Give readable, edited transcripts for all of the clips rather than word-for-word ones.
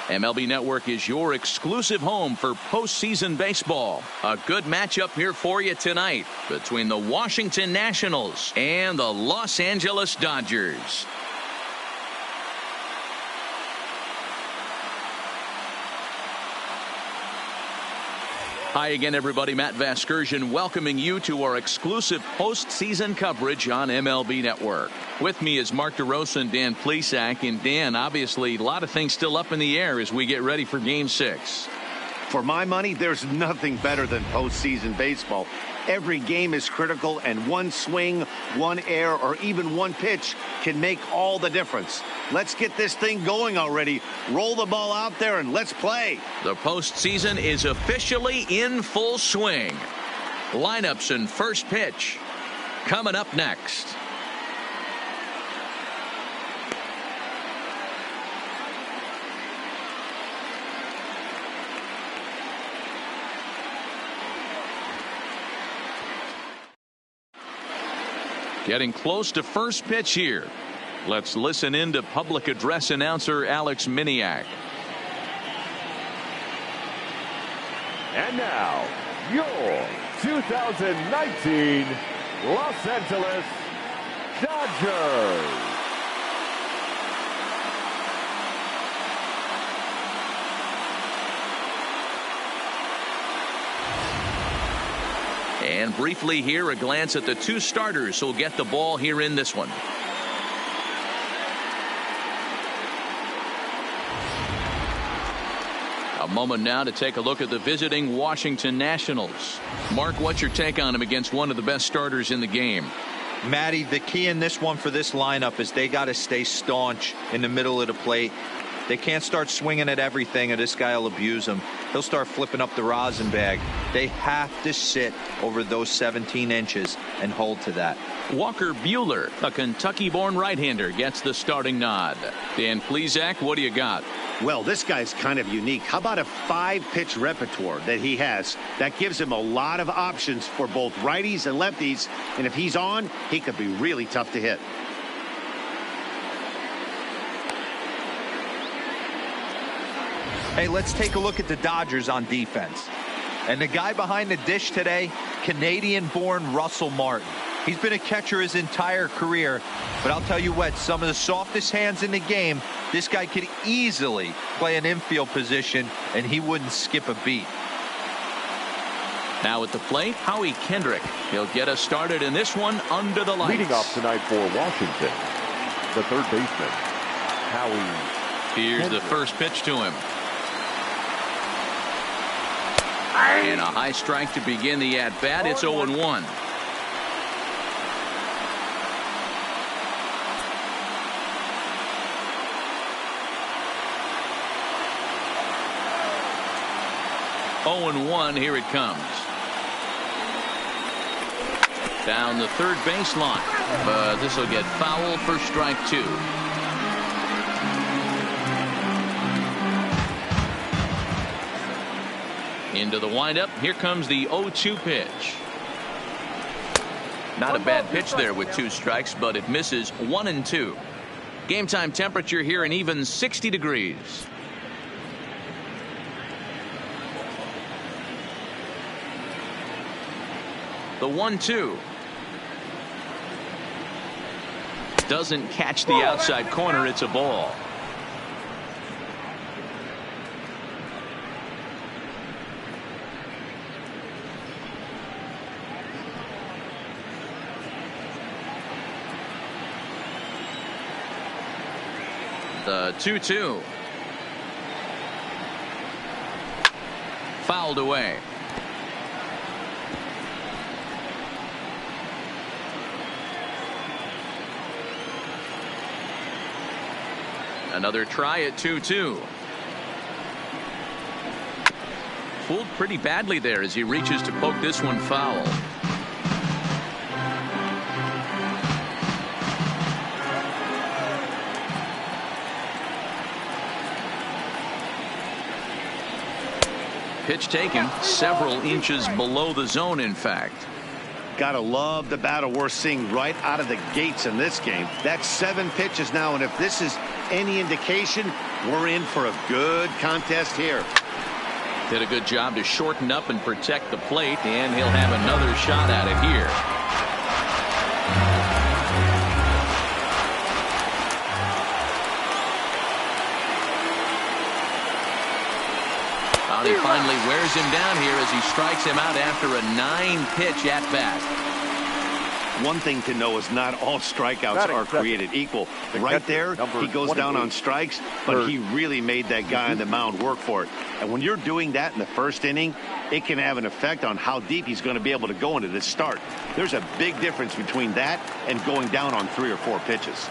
MLB Network is your exclusive home for postseason baseball. A good matchup here for you tonight between the Washington Nationals and the Los Angeles Dodgers. Hi again, everybody. Matt Vasgersian welcoming you to our exclusive postseason coverage on MLB Network. With me is Mark DeRosa and Dan Plesac. And Dan, obviously, a lot of things still up in the air as we get ready for Game 6. For my money, there's nothing better than postseason baseball. Every game is critical, and one swing, one error, or even one pitch can make all the difference. Let's get this thing going already. Roll the ball out there and let's play. The postseason is officially in full swing. Lineups and first pitch coming up next. Getting close to first pitch here. Let's listen in to public address announcer Alex Miniak. And now, your 2019 Los Angeles Dodgers. And briefly here, a glance at the two starters who'll get the ball here in this one. A moment now to take a look at the visiting Washington Nationals. Mark, what's your take on them against one of the best starters in the game? Matty, the key in this one for this lineup is they got to stay staunch in the middle of the plate. They can't start swinging at everything or this guy will abuse them. He'll start flipping up the rosin bag. They have to sit over those 17 inches and hold to that. Walker Buehler, a Kentucky-born right-hander, gets the starting nod. Dan Plesac, what do you got? Well, this guy's kind of unique. How about a 5-pitch repertoire that he has? That gives him a lot of options for both righties and lefties. And if he's on, he could be really tough to hit. Hey, let's take a look at the Dodgers on defense. And the guy behind the dish today, Canadian-born Russell Martin. He's been a catcher his entire career, but I'll tell you what, some of the softest hands in the game, this guy could easily play an infield position, and he wouldn't skip a beat. Now at the plate, Howie Kendrick. He'll get us started in this one under the lights. Leading off tonight for Washington, the third baseman, Howie Here's Kendrick. the first pitch to him. And a high strike to begin the at-bat. It's 0-1. Here it comes. Down the third baseline. But this will get foul for strike 2. Into the windup. Here comes the 0-2 pitch. Not a bad pitch there with 2 strikes, but it misses 1-2. Game time temperature here an even 60 degrees. The 1-2 doesn't catch the outside corner. It's a ball. The 2-2 fouled away. Another try at 2-2. Fooled pretty badly there as he reaches to poke this one foul. Pitch taken several inches below the zone, in fact. Gotta love the battle we're seeing right out of the gates in this game. That's 7 pitches now, and if this is any indication, We're in for a good contest here. Did a good job to shorten up and protect the plate, and he'll have another shot at it here. He finally wears him down here as he strikes him out after a 9-pitch at-bat. One thing to know is not all strikeouts are created equal. Right there, he goes down on strikes, but he really made that guy on the mound work for it. And when you're doing that in the first inning, it can have an effect on how deep he's going to be able to go into this start. There's a big difference between that and going down on 3 or 4 pitches.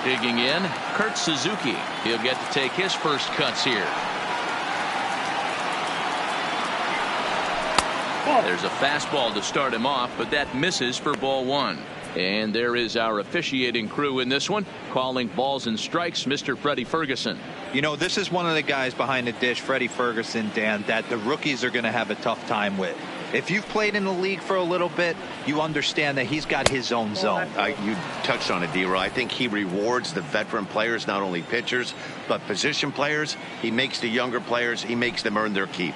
Digging in, Kurt Suzuki. He'll get to take his first cuts here. There's a fastball to start him off, but that misses for ball 1. And there is our officiating crew in this one, calling balls and strikes, Mr. Freddie Ferguson. You know, this is one of the guys behind the dish, Freddie Ferguson, Dan, that the rookies are going to have a tough time with. If you've played in the league for a little bit, you understand that he's got his own zone. You touched on it, D-Roy. I think he rewards the veteran players, not only pitchers, but position players. He makes the younger players, he makes them earn their keep.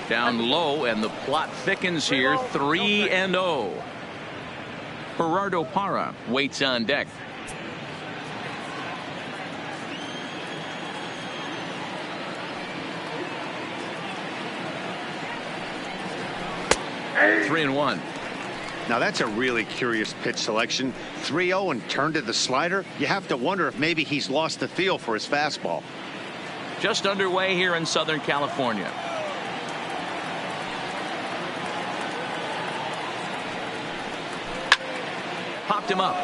Down low, and the plot thickens here, 3-0. Gerardo Parra waits on deck. Hey. 3-1. Now that's a really curious pitch selection. 3-0 and turned to the slider. You have to wonder if maybe he's lost the feel for his fastball. Just underway here in Southern California. Popped him up.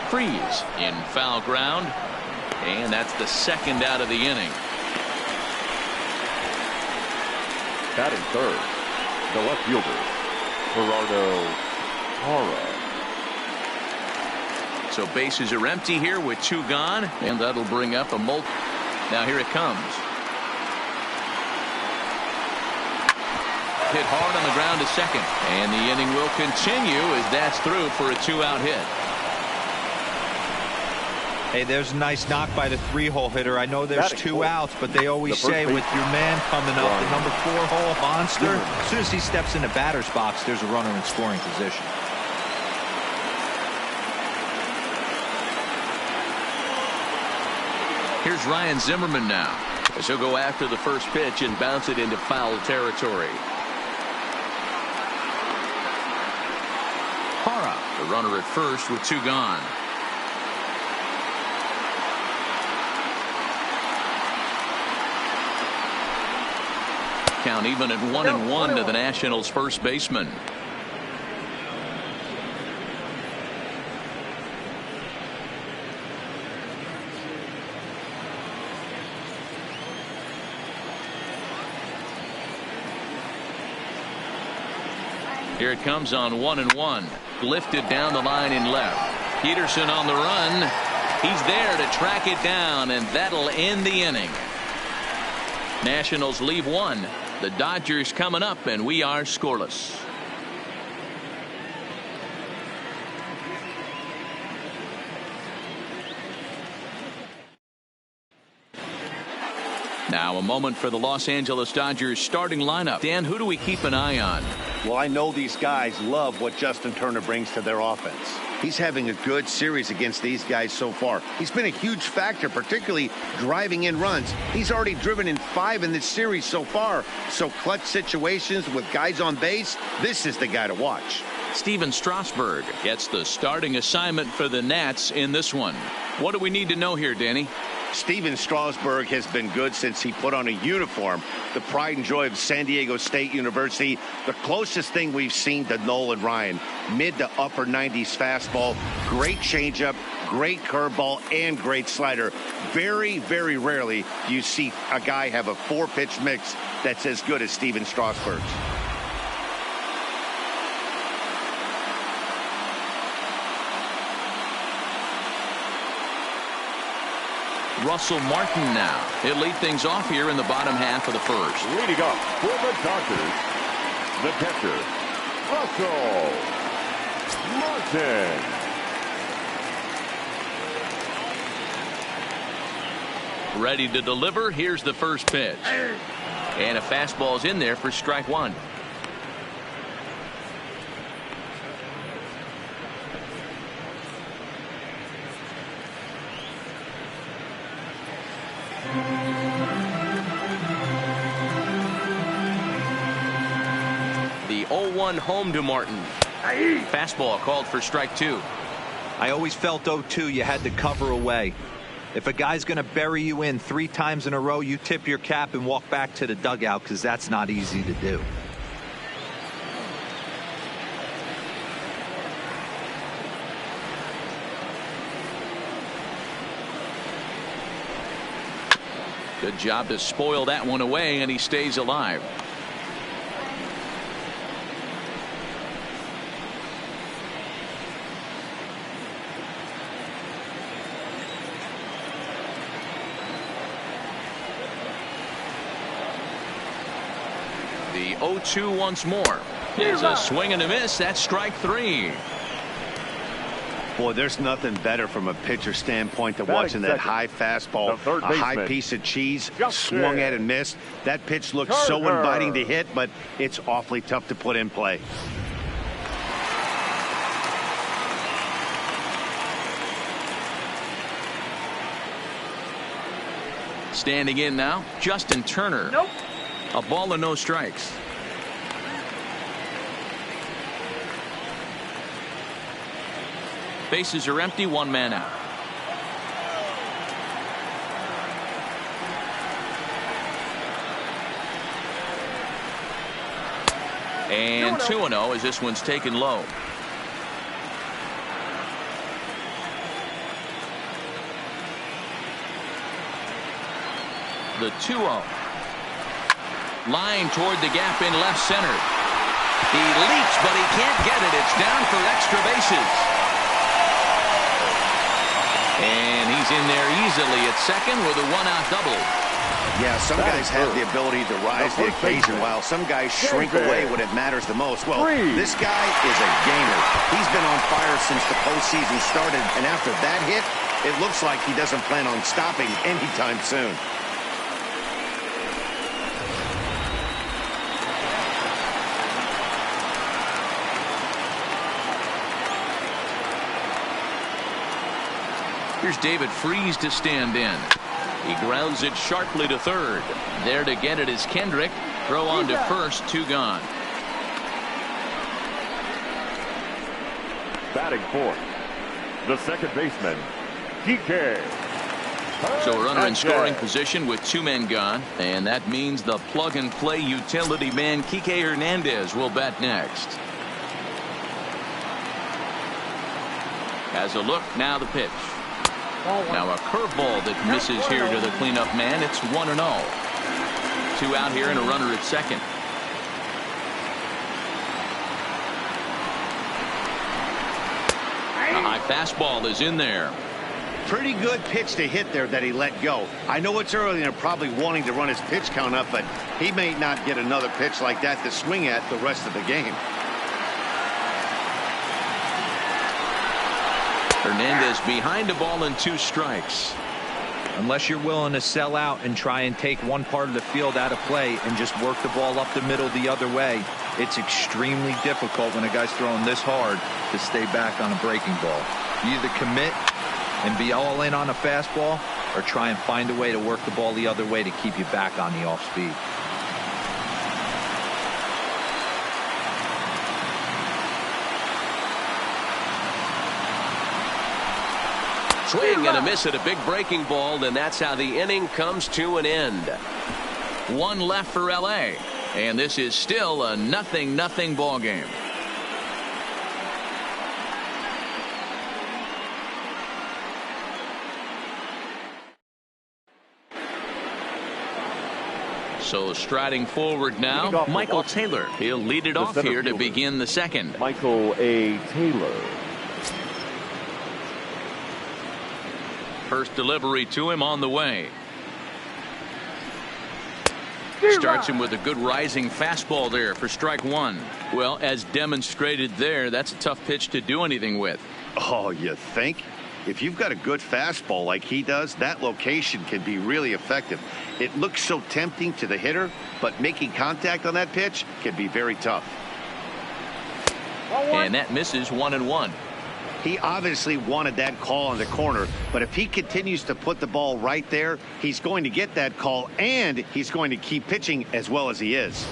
Freeze in foul ground. And that's the second out of the inning. Batting third, the left fielder, Gerardo Parra. So bases are empty here with 2 gone. And that'll bring up a multi. Now here it comes. Hit hard on the ground to second, and the inning will continue as that's through for a 2-out hit. Hey, there's a nice knock by the 3-hole hitter. I know there's 2 outs, but they always say with your man coming up, the number 4-hole monster, as soon as he steps in the batter's box, there's a runner in scoring position. Here's Ryan Zimmerman now, as he'll go after the first pitch and bounce it into foul territory. Parra, the runner at first with 2 gone. Count even at 1-1 to the Nationals' first baseman. Here it comes on 1-1. Lifted down the line in left. Peterson on the run. He's there to track it down, and that'll end the inning. Nationals leave 1. The Dodgers coming up, and we are scoreless. Now a moment for the Los Angeles Dodgers starting lineup. Dan, who do we keep an eye on? Well, I know these guys love what Justin Turner brings to their offense. He's having a good series against these guys so far. He's been a huge factor, particularly driving in runs. He's already driven in 5 in this series so far. So clutch situations with guys on base, this is the guy to watch. Steven Strasburg gets the starting assignment for the Nats in this one. What do we need to know here, Danny? Steven Strasburg has been good since he put on a uniform. The pride and joy of San Diego State University. The closest thing we've seen to Nolan Ryan. Mid to upper 90s fastball. Great changeup, great curveball, and great slider. Very, very rarely do you see a guy have a 4-pitch mix that's as good as Steven Strasburg's. Russell Martin now. He'll lead things off here in the bottom half of the first. Leading up for the Dodgers, the catcher, Russell Martin. Ready to deliver. Here's the first pitch. And a fastball's in there for strike one. The 0-1 home to Martin. Fastball called for strike two. I always felt 0-2 you had to cover away. If a guy's going to bury you in 3 times in a row, you tip your cap and walk back to the dugout, because that's not easy to do. Good job to spoil that one away, and he stays alive. The 0-2 once more. There's a swing and a miss. That's strike three. Boy, there's nothing better from a pitcher standpoint than watching that high fastball, a high piece of cheese, swung at and missed. That pitch looked so inviting to hit, but it's awfully tough to put in play. Standing in now, Justin Turner. Nope. A ball and no strikes. Bases are empty, one man out. And 2-0 as this one's taken low. The 2-0. Line toward the gap in left center. He leaps, but he can't get it. It's down for extra bases. And he's in there easily at second with a one-out double. Yeah, some guys have the ability to rise to the occasion, while some guys shrink away when it matters the most. Well, this guy is a gamer. He's been on fire since the postseason started, and after that hit, it looks like he doesn't plan on stopping anytime soon. Here's David Freese to stand in. He grounds it sharply to third. There to get it is Kendrick. Throw on to first, 2 gone. Batting fourth, the second baseman, Kike. So a runner in scoring position with 2 men gone, and that means the plug-and-play utility man Kike Hernandez will bat next. Has a look, now the pitch. Now a curveball that misses here to the cleanup man. It's 1-0. 2 out here and a runner at second. A high fastball is in there. Pretty good pitch to hit there that he let go. I know it's early and they're probably wanting to run his pitch count up, but he may not get another pitch like that to swing at the rest of the game. Hernandez behind a ball and 2 strikes. Unless you're willing to sell out and try and take one part of the field out of play and just work the ball up the middle the other way, it's extremely difficult when a guy's throwing this hard to stay back on a breaking ball. You either commit and be all in on a fastball, or try and find a way to work the ball the other way to keep you back on the off speed. Swing and a miss at a big breaking ball, and that's how the inning comes to an end. 1 left for LA, and this is still a 0-0 ball game. So striding forward now, Michael Taylor. He'll lead it off here to begin the second. Michael A. Taylor. First delivery to him on the way. Starts him with a good rising fastball there for strike 1. Well, as demonstrated there, that's a tough pitch to do anything with. Oh, you think? If you've got a good fastball like he does, that location can be really effective. It looks so tempting to the hitter, but making contact on that pitch can be very tough. And that misses 1-1. He obviously wanted that call in the corner, but if he continues to put the ball right there, he's going to get that call, and he's going to keep pitching as well as he is.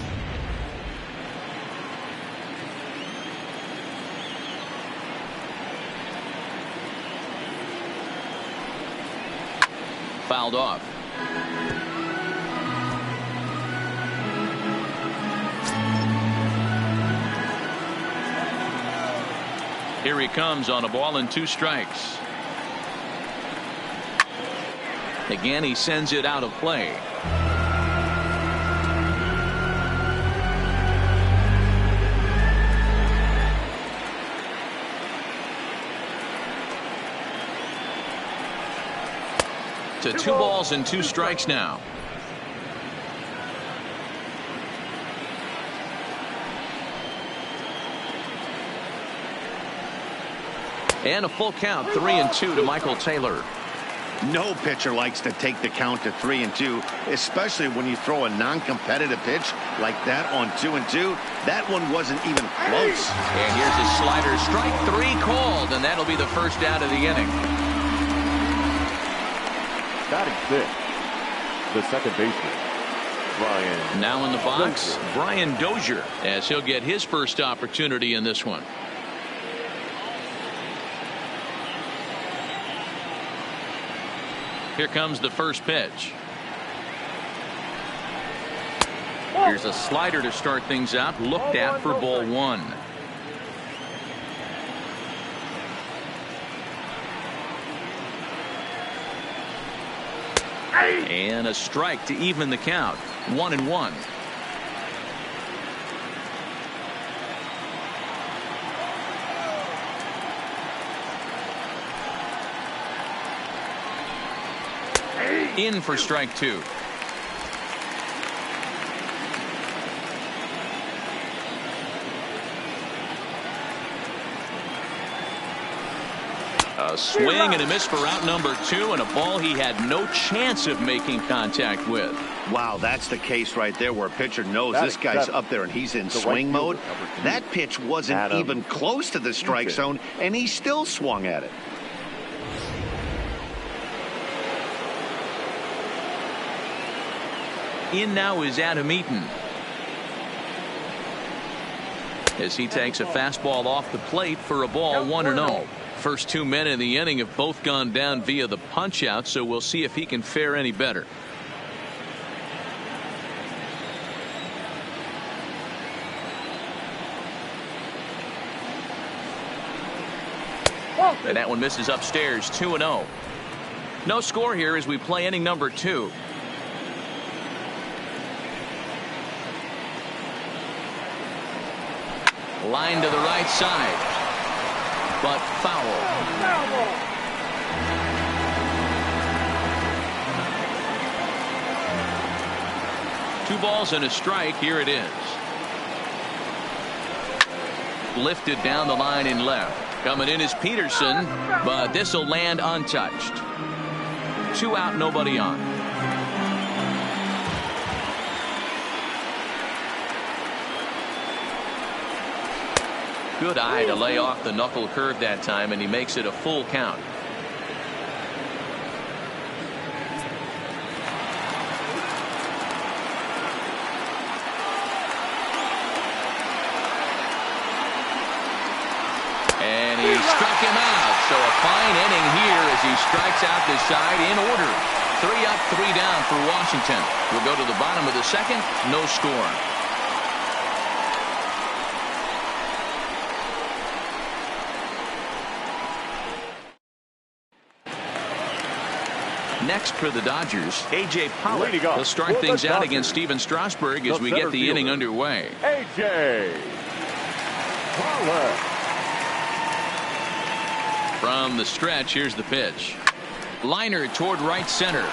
Fouled off. Here he comes on a ball and 2 strikes. Again, he sends it out of play. To 2 balls and 2 strikes now. And a full count, 3-2 to Michael Taylor. No pitcher likes to take the count to 3-2, especially when you throw a non-competitive pitch like that on 2-2. That one wasn't even close. And here's his slider. Strike 3 called, and that'll be the first out of the inning. Batting 6, the second baseman, Brian. Now in the box, Brian Dozier, as he'll get his first opportunity in this one. Here comes the first pitch. Here's a slider to start things out, looked at for ball 1. And a strike to even the count. 1-1. In for strike 2. A swing and a miss for out number 2, and a ball he had no chance of making contact with. Wow, that's the case right there where a pitcher knows this guy's up there and he's in swing mode. That pitch wasn't even close to the strike zone, and he still swung at it. In now is Adam Eaton, as he takes a fastball off the plate for a ball. 1-0. First 2 men in the inning have both gone down via the punch out, so we'll see if he can fare any better. And that one misses upstairs. 2-0. No score here as we play inning number 2. Line to the right side, but foul. 2 balls and a strike. Here it is. Lifted down the line in left. Coming in is Peterson, but this will land untouched. 2 out, nobody on. Good eye to lay off the knuckle curve that time, and he makes it a full count. And he struck him out. So a fine inning here as he strikes out the side in order. 3 up, 3 down for Washington. We'll go to the bottom of the second. No score. Next for the Dodgers, A.J. Pollock. He'll start things out against Steven Strasburg as we get the inning underway. A.J. Pollock. From the stretch, here's the pitch. Liner toward right center.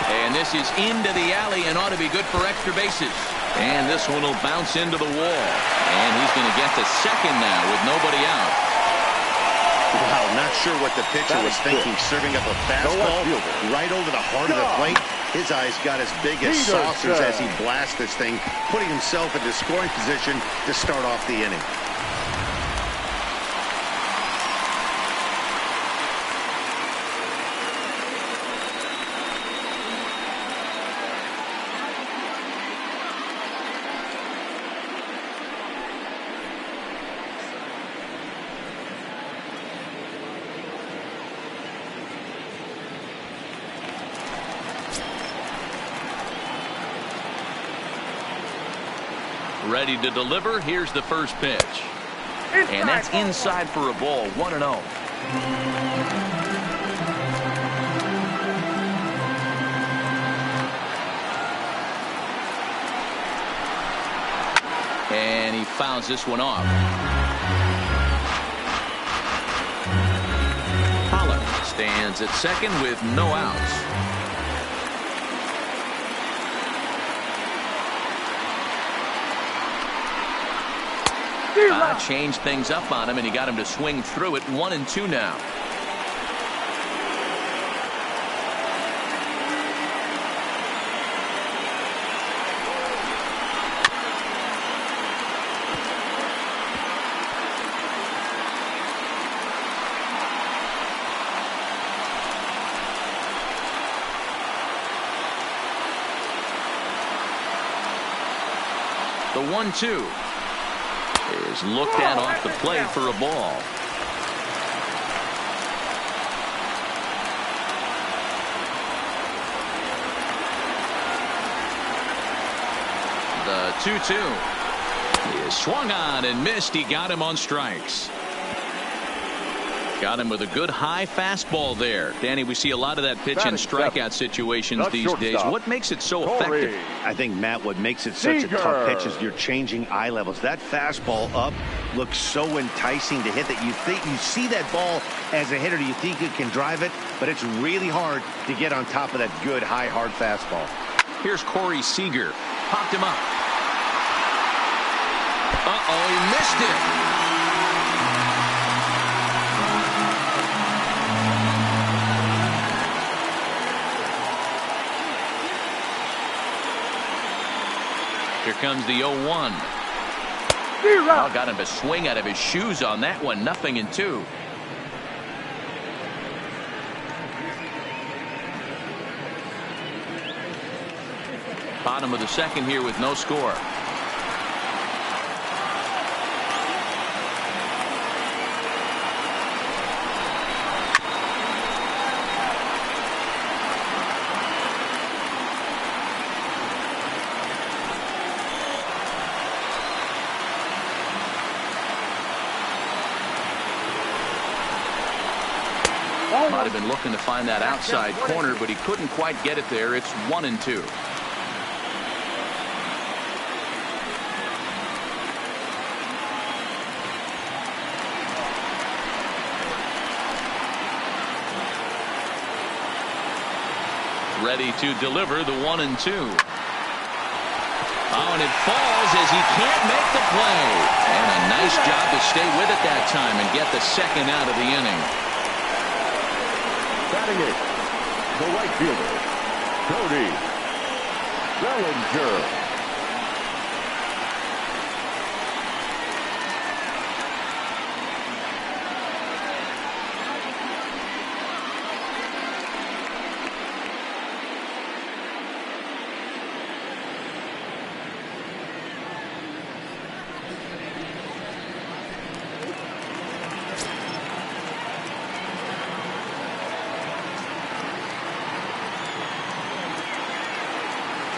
And this is into the alley and ought to be good for extra bases. And this one will bounce into the wall. And he's going to get to second now with nobody out. Wow, I'm not sure what the pitcher was thinking, serving up a fastball right over the heart of the plate. His eyes got as big as saucers as he blasts this thing, putting himself into scoring position to start off the inning. Ready to deliver. Here's the first pitch. And that's inside for a ball. 1-0. And he fouls this one off. Pollard stands at second with no outs. Changed things up on him, and he got him to swing through it. 1-2 now. The 1-2. Is looked at off the plate for a ball. The 2-2 is swung on and missed. He got him on strikes. Got him with a good high fastball there. Danny, we see a lot of that pitch in strikeout situations these days. What makes it so effective? I think, Matt, what makes it such a tough pitch is you're changing eye levels. That fastball up looks so enticing to hit that you think you see that ball as a hitter. You think you can drive it, but it's really hard to get on top of that good, high, hard fastball. Here's Corey Seager. Popped him up. Uh-oh, he missed it. Here comes the 0-1. Oh, got him to swing out of his shoes on that one. 0-2. Bottom of the second here with no score. Might have been looking to find that outside corner, but he couldn't quite get it there. It's 1-2. Ready to deliver the 1-2. Oh, and it falls as he can't make the play. And a nice job to stay with it that time and get the second out of the inning. Batting it, the right fielder, Cody Bellinger.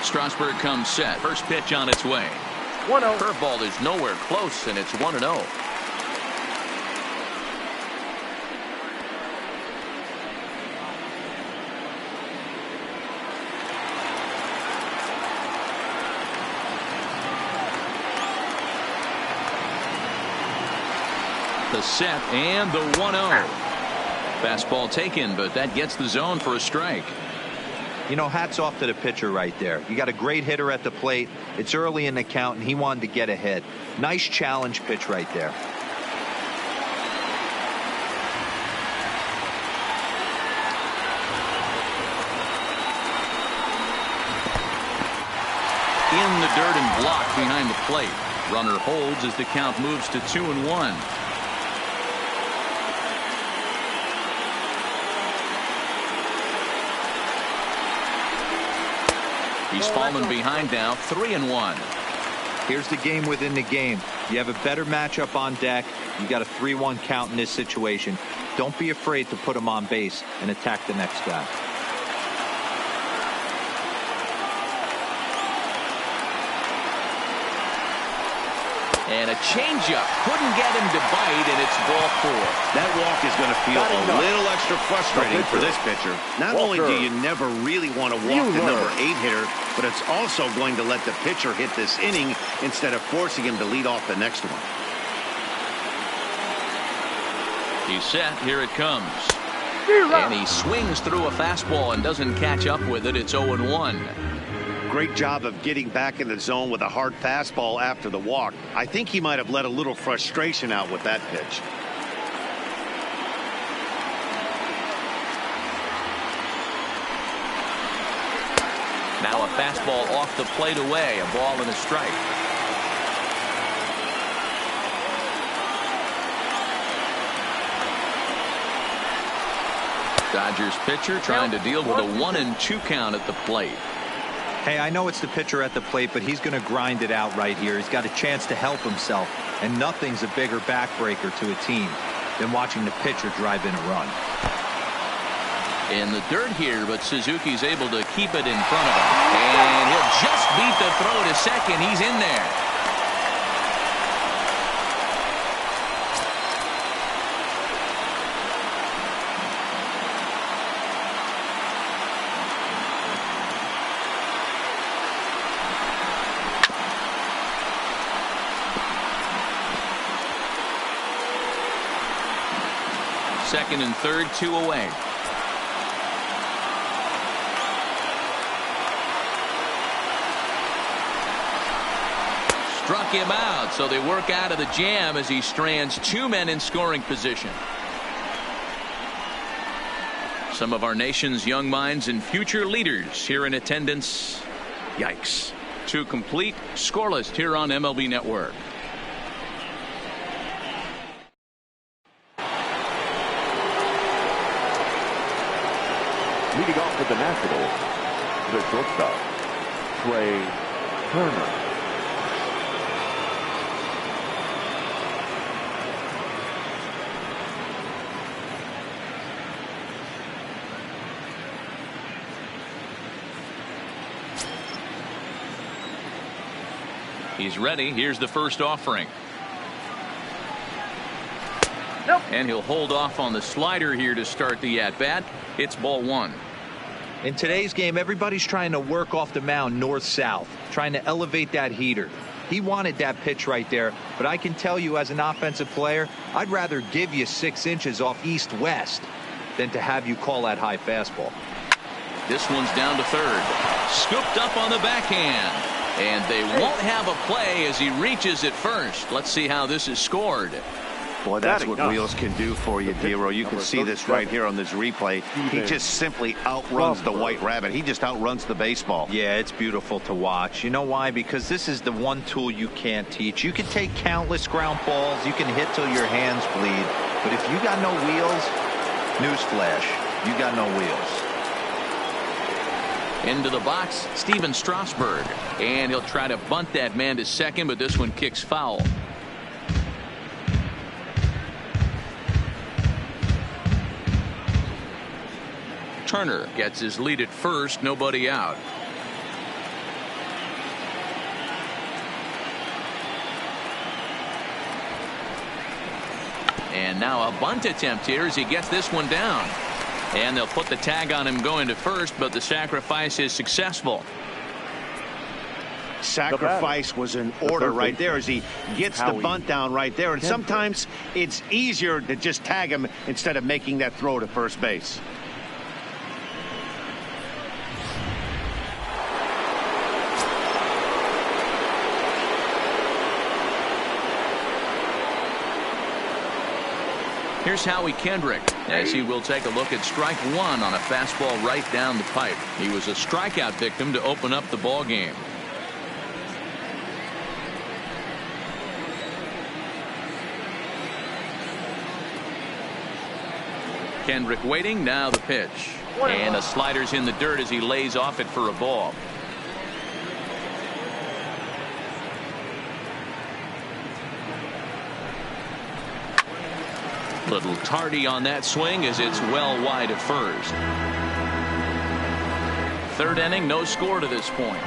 Strasburg comes set. First pitch on its way. 1-0. Curveball is nowhere close, and it's 1-0. The set and the 1-0. Fastball taken, but that gets the zone for a strike. You know, hats off to the pitcher right there. You got a great hitter at the plate. It's early in the count, and he wanted to get ahead. Nice challenge pitch right there. in the dirt and blocked behind the plate. Runner holds as the count moves to 2-1. He's fallen behind now, 3-1. Here's the game within the game. You have a better matchup on deck. You got a 3-1 count in this situation. Don't be afraid to put him on base and attack the next guy. And a changeup. Couldn't get him to bite, and it's ball 4. That walk is going to feel a little extra frustrating for this pitcher. Not only do you never really want to walk the number 8 hitter, but it's also going to let the pitcher hit this inning instead of forcing him to lead off the next one. He's set. Here it comes. And he swings through a fastball and doesn't catch up with it. It's 0-1. Great job of getting back in the zone with a hard fastball after the walk. I think he might have let a little frustration out with that pitch. Now a fastball off the plate away. A ball and a strike. Dodgers pitcher trying to deal with a 1-2 count at the plate. Hey, I know it's the pitcher at the plate, but he's going to grind it out right here. He's got a chance to help himself, and nothing's a bigger backbreaker to a team than watching the pitcher drive in a run. In the dirt here, but Suzuki's able to keep it in front of him. And he'll just beat the throw to second. He's in there. Second and third, 2 away. Struck him out, so they work out of the jam as he strands 2 men in scoring position. Some of our nation's young minds and future leaders here in attendance. Yikes. 2 complete, scoreless here on MLB Network. Leading off with the Nationals, the shortstop, Turner. He's ready. Here's the first offering. And he'll hold off on the slider here to start the at-bat. It's ball 1. In today's game, everybody's trying to work off the mound north-south, trying to elevate that heater. He wanted that pitch right there, but I can tell you as an offensive player, I'd rather give you 6 inches off east-west than to have you call that high fastball. This one's down to third. Scooped up on the backhand. And they won't have a play as he reaches at first. Let's see how this is scored. Boy, that's what wheels can do for you, Dero. You can see this right here on this replay. He just simply outruns the White Rabbit. He just outruns the baseball. Yeah, it's beautiful to watch. You know why? Because this is the one tool you can't teach. You can take countless ground balls. You can hit till your hands bleed. But if you got no wheels, newsflash, you got no wheels. Into the box, Steven Strasburg. And he'll try to bunt that man to second, but this one kicks foul. Turner gets his lead at first, nobody out. And now a bunt attempt here as he gets this one down. And they'll put the tag on him going to first, but the sacrifice is successful. Sacrifice was in order right there as he gets the bunt down right there. And sometimes it's easier to just tag him instead of making that throw to first base. Here's Howie Kendrick as he will take a look at strike 1 on a fastball right down the pipe. He was a strikeout victim to open up the ball game. Kendrick waiting. Now the pitch. And the slider's in the dirt as he lays off it for a ball. Little tardy on that swing as it's well wide of first. Third inning, no score to this point.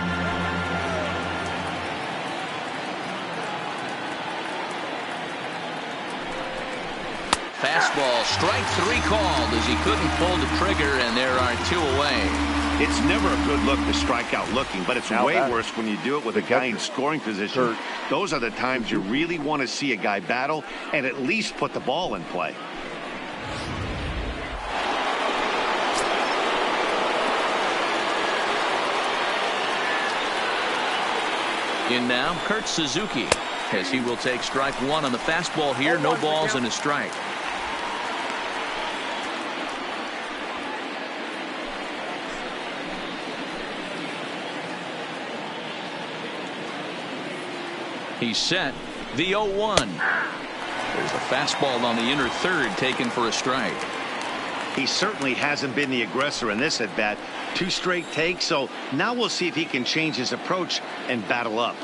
Fastball, strike three called as he couldn't pull the trigger, and there are two away. It's never a good look to strike out looking, but it's way worse when you do it with a guy in scoring position. Those are the times you really want to see a guy battle and at least put the ball in play. In now, Kurt Suzuki, as he will take strike one on the fastball here. No balls and a strike. He's set. The 0-1. There's a fastball on the inner third taken for a strike. He certainly hasn't been the aggressor in this at bat. 2 straight takes, so now we'll see if he can change his approach and battle up.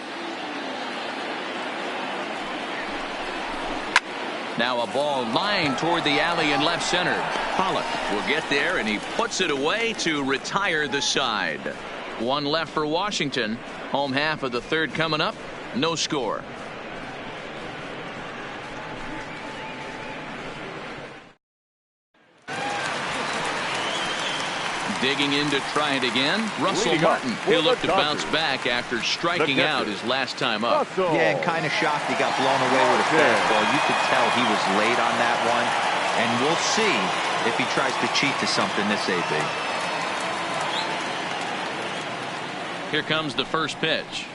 Now a ball lined toward the alley in left center. Pollock will get there, and he puts it away to retire the side. One left for Washington. Home half of the third coming up. No score. Digging in to try it again. Russell Martin. He'll look to bounce back after striking out his last time up. Yeah, and kind of shocked he got blown away with a fastball. You could tell he was late on that one. And we'll see if he tries to cheat to something this AB. Here comes the first pitch.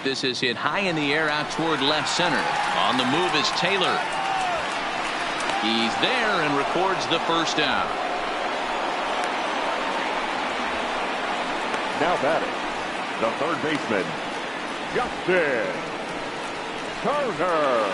This is hit high in the air out toward left center. On the move is Taylor. He's there and records the first out. Now batting, the third baseman, Justin Turner.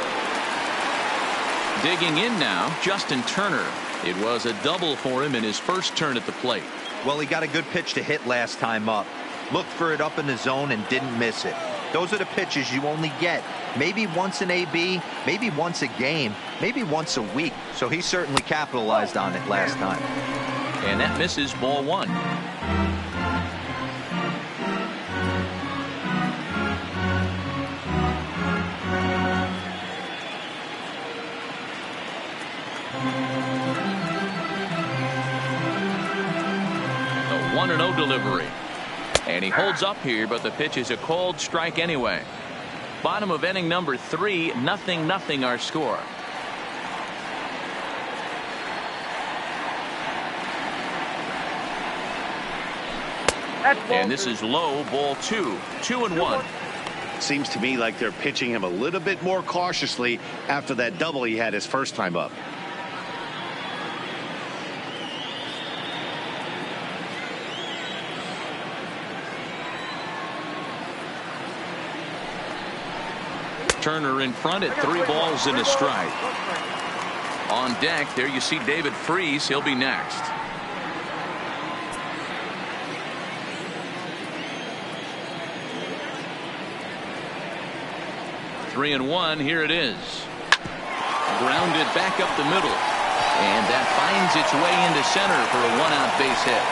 Digging in now, Justin Turner. It was a double for him in his first turn at the plate. Well, he got a good pitch to hit last time up. Looked for it up in the zone and didn't miss it. Those are the pitches you only get maybe once an AB, maybe once a game, maybe once a week. So he certainly capitalized on it last time. And that misses ball one. The 1-0 delivery. And he holds up here, but the pitch is a called strike anyway. Bottom of inning number 3, 0-0 our score. And this is low, ball 2, 2-1. Seems to me like they're pitching him a little bit more cautiously after that double he had his first time up. Turner in front at 3 balls and a strike. On deck, there you see David Freese. He'll be next. Three and one. Here it is. Grounded back up the middle. And that finds its way into center for a 1-out base hit.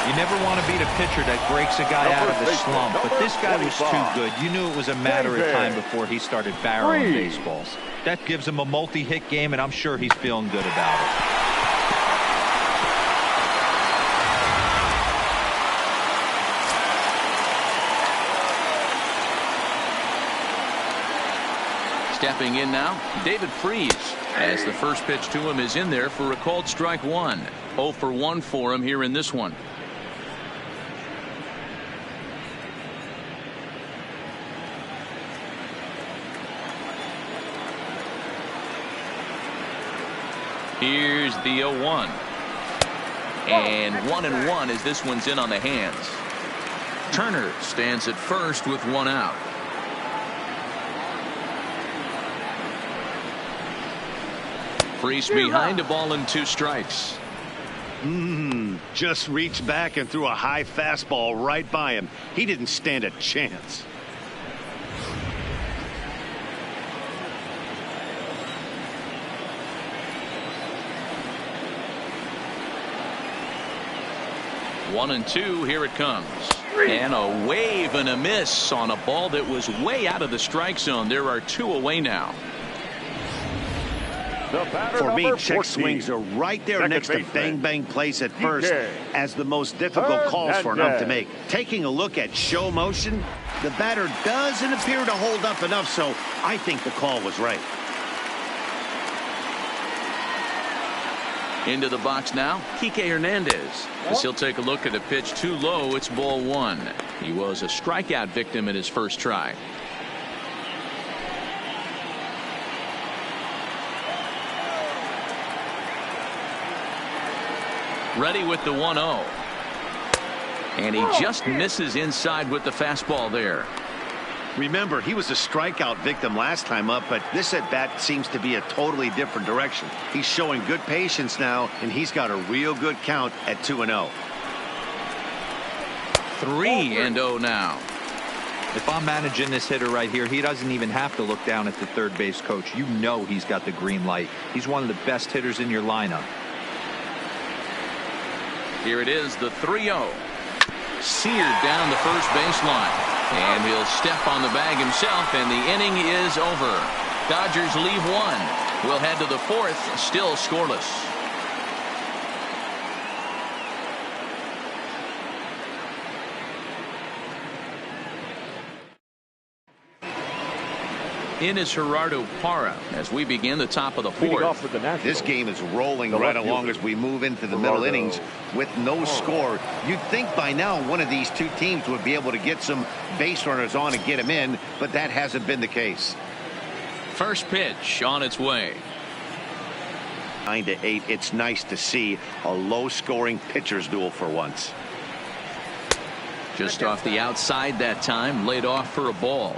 You never want to beat a pitcher that breaks a guy out of the slump, but this guy was too good. You knew it was a matter of time before he started barreling baseballs. That gives him a multi-hit game, and I'm sure he's feeling good about it. Stepping in now, David Freese, as the first pitch to him is in there for a called strike one. 0 for 1 for him here in this one. Here's the 0-1. And 1-1 as this one's in on the hands. Turner stands at first with 1 out. Freeze behind a ball and 2 strikes. Just reached back and threw a high fastball right by him. He didn't stand a chance. One and 2, here it comes. And a wave and a miss on a ball that was way out of the strike zone. There are 2 away now. For me, check swings are right there next to bang bang place at first as the most difficult calls for an ump to make. Taking a look at show motion, the batter doesn't appear to hold up enough, so I think the call was right. Into the box now, Kike Hernandez. As he'll take a look at a pitch too low, it's ball 1. He was a strikeout victim in his first try. Ready with the 1-0. And he just misses inside with the fastball there. Remember, he was a strikeout victim last time up, but this at-bat seems to be a totally different direction. He's showing good patience now, and he's got a real good count at 2-0. 3-0 now. If I'm managing this hitter right here, he doesn't even have to look down at the third base coach. You know he's got the green light. He's one of the best hitters in your lineup. Here it is, the 3-0. Seared down the first baseline. And he'll step on the bag himself, and the inning is over. Dodgers leave 1. We'll head to the 4th, still scoreless. In is Gerardo Parra as we begin the top of the 4th. This game is rolling right along as we move into the middle innings with no score. You'd think by now one of these 2 teams would be able to get some base runners on and get them in, but that hasn't been the case. First pitch on its way. 9-8. It's nice to see a low-scoring pitcher's duel for once. Just off the outside that time, laid off for a ball.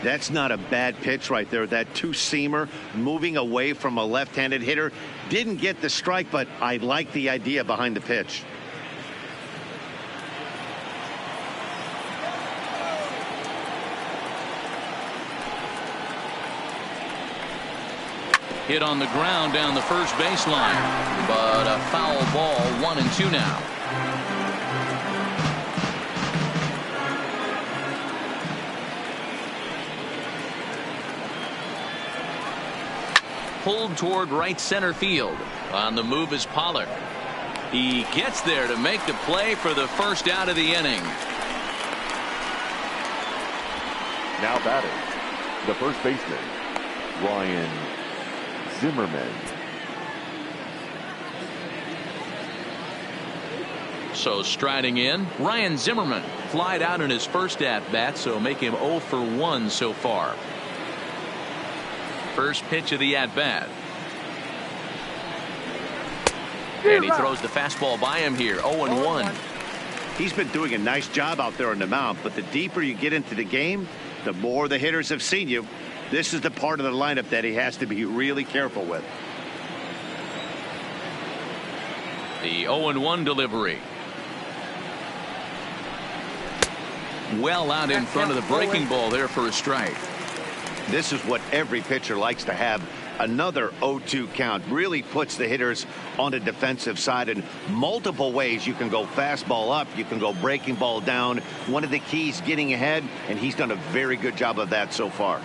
That's not a bad pitch right there. That 2-seamer moving away from a left-handed hitter. Didn't get the strike, but I like the idea behind the pitch. Hit on the ground down the first baseline, but a foul ball. 1-2 now. Pulled toward right center field. On the move is Pollock. He gets there to make the play for the first out of the inning. Now batting, the first baseman, Ryan Zimmerman. So striding in, Ryan Zimmerman flied out in his first at-bat, so make him 0 for 1 so far. First pitch of the at-bat. And he throws the fastball by him here. 0-1. He's been doing a nice job out there on the mound, but the deeper you get into the game, the more the hitters have seen you. This is the part of the lineup that he has to be really careful with. The 0-1 delivery. Well out in front of the breaking ball there for a strike. This is what every pitcher likes to have. Another 0-2 count really puts the hitters on the defensive side in multiple ways. You can go fastball up, you can go breaking ball down. One of the keys, getting ahead, and he's done a very good job of that so far.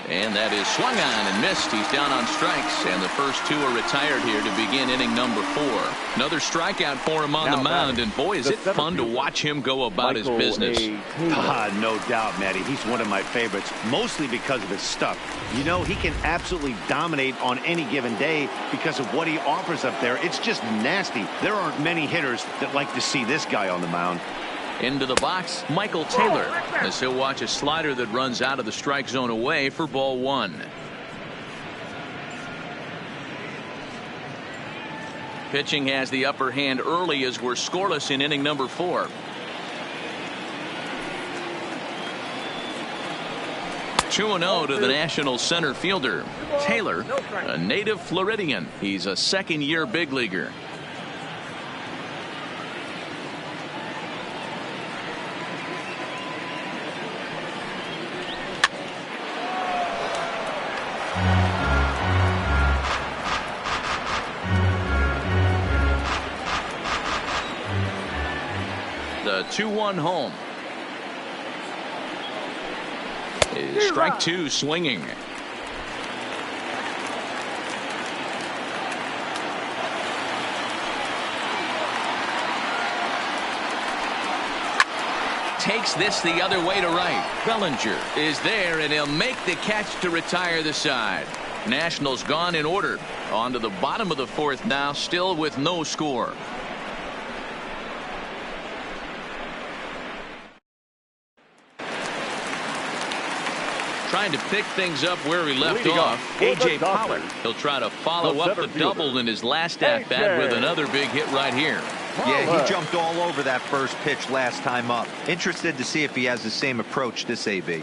And that is swung on and missed. He's down on strikes, and the first 2 are retired here to begin inning number 4. Another strikeout for him on the mound, and boy, is it fun to watch him go about his business. No doubt, Matty. He's one of my favorites, mostly because of his stuff. You know, he can absolutely dominate on any given day because of what he offers up there. It's just nasty. There aren't many hitters that like to see this guy on the mound. Into the box, Michael Taylor, as he'll watch a slider that runs out of the strike zone away for ball 1. Pitching has the upper hand early as we're scoreless in inning number 4. 2-0 to the National center fielder. Taylor, a native Floridian. He's a second-year big leaguer. The 2-1 home. Is strike two swinging. Takes this the other way to right. Bellinger is there, and he'll make the catch to retire the side. Nationals gone in order. On to the bottom of the fourth now, still with no score. Trying to pick things up where he left off. A.J. Pollard. He'll try to follow up the double in his last at-bat with another big hit right here. Yeah, he jumped all over that first pitch last time up. Interested to see if he has the same approach this AB.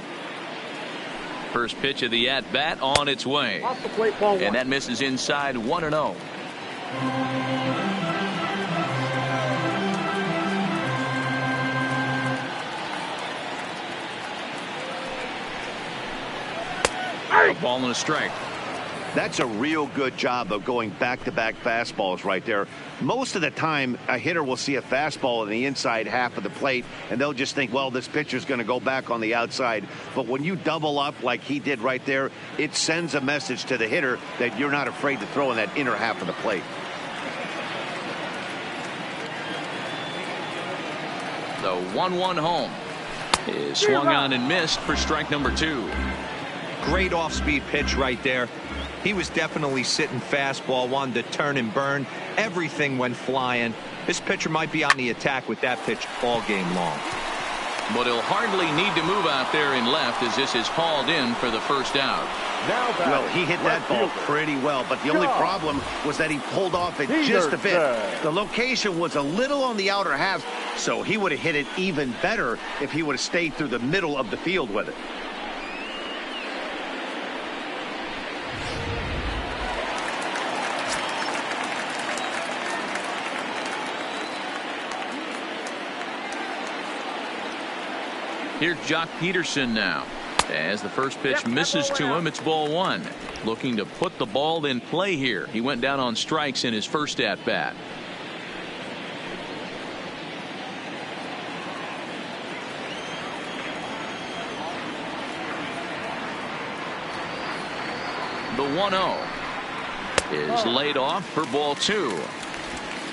First pitch of the at-bat on its way. And that misses inside 1-0. A ball and a strike. That's a real good job of going back-to-back fastballs right there. Most of the time, a hitter will see a fastball in the inside half of the plate, and they'll just think, well, this pitcher's going to go back on the outside. But when you double up like he did right there, it sends a message to the hitter that you're not afraid to throw in that inner half of the plate. The 1-1 home is swung on and missed for strike number 2. Great off-speed pitch right there. He was definitely sitting fastball, wanted to turn and burn. Everything went flying. This pitcher might be on the attack with that pitch all game long. But he'll hardly need to move out there in left as this is hauled in for the first out. Well, he hit that ball pretty well, but the only problem was that he pulled off it just a bit. The location was a little on the outer half, so he would have hit it even better if he would have stayed through the middle of the field with it. Here's Jock Peterson now. As the first pitch misses to him, it's ball 1. Looking to put the ball in play here. He went down on strikes in his first at-bat. The 1-0 is laid off for ball 2.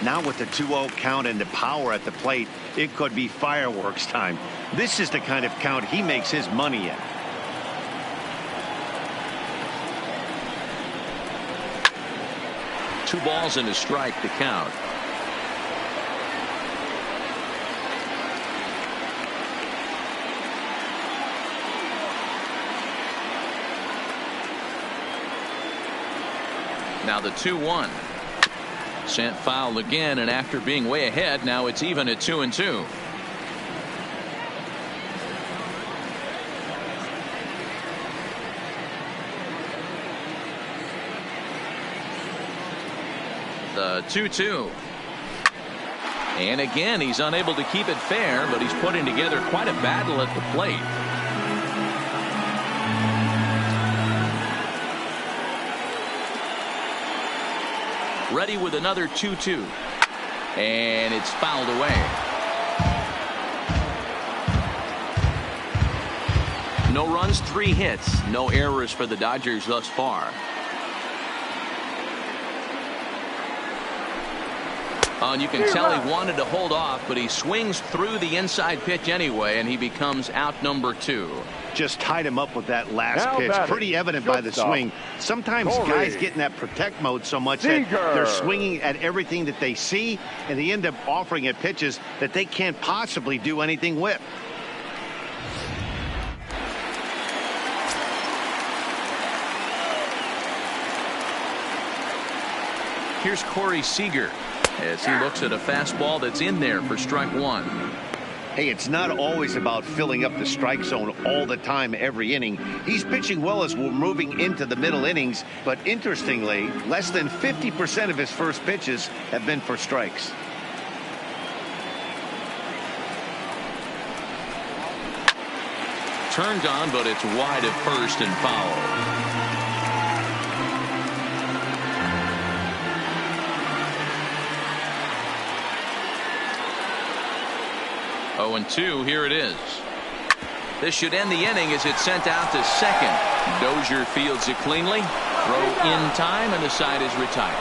Now with the 2-0 count and the power at the plate, it could be fireworks time. This is the kind of count he makes his money in. Two balls and a strike to count. Now the 2-1. Sent foul again, and after being way ahead, now it's even at 2-2. The 2-2. And again, he's unable to keep it fair, but he's putting together quite a battle at the plate. Ready with another 2-2. And it's fouled away. No runs, 3 hits. No errors for the Dodgers thus far. And you can tell he wanted to hold off, but he swings through the inside pitch anyway, and he becomes out number 2. Just tied him up with that last pitch. Pretty evident by the swing. Sometimes guys get in that protect mode so much that they're swinging at everything that they see, and they end up offering it pitches that they can't possibly do anything with. Here's Corey Seager as he looks at a fastball that's in there for strike 1. Hey, it's not always about filling up the strike zone all the time every inning. He's pitching well as we're moving into the middle innings, but interestingly, less than 50% of his first pitches have been for strikes. Turned on, but it's wide at first and foul. 0-2, here it is. This should end the inning as it's sent out to second. Dozier fields it cleanly. Throw in time, and the side is retired.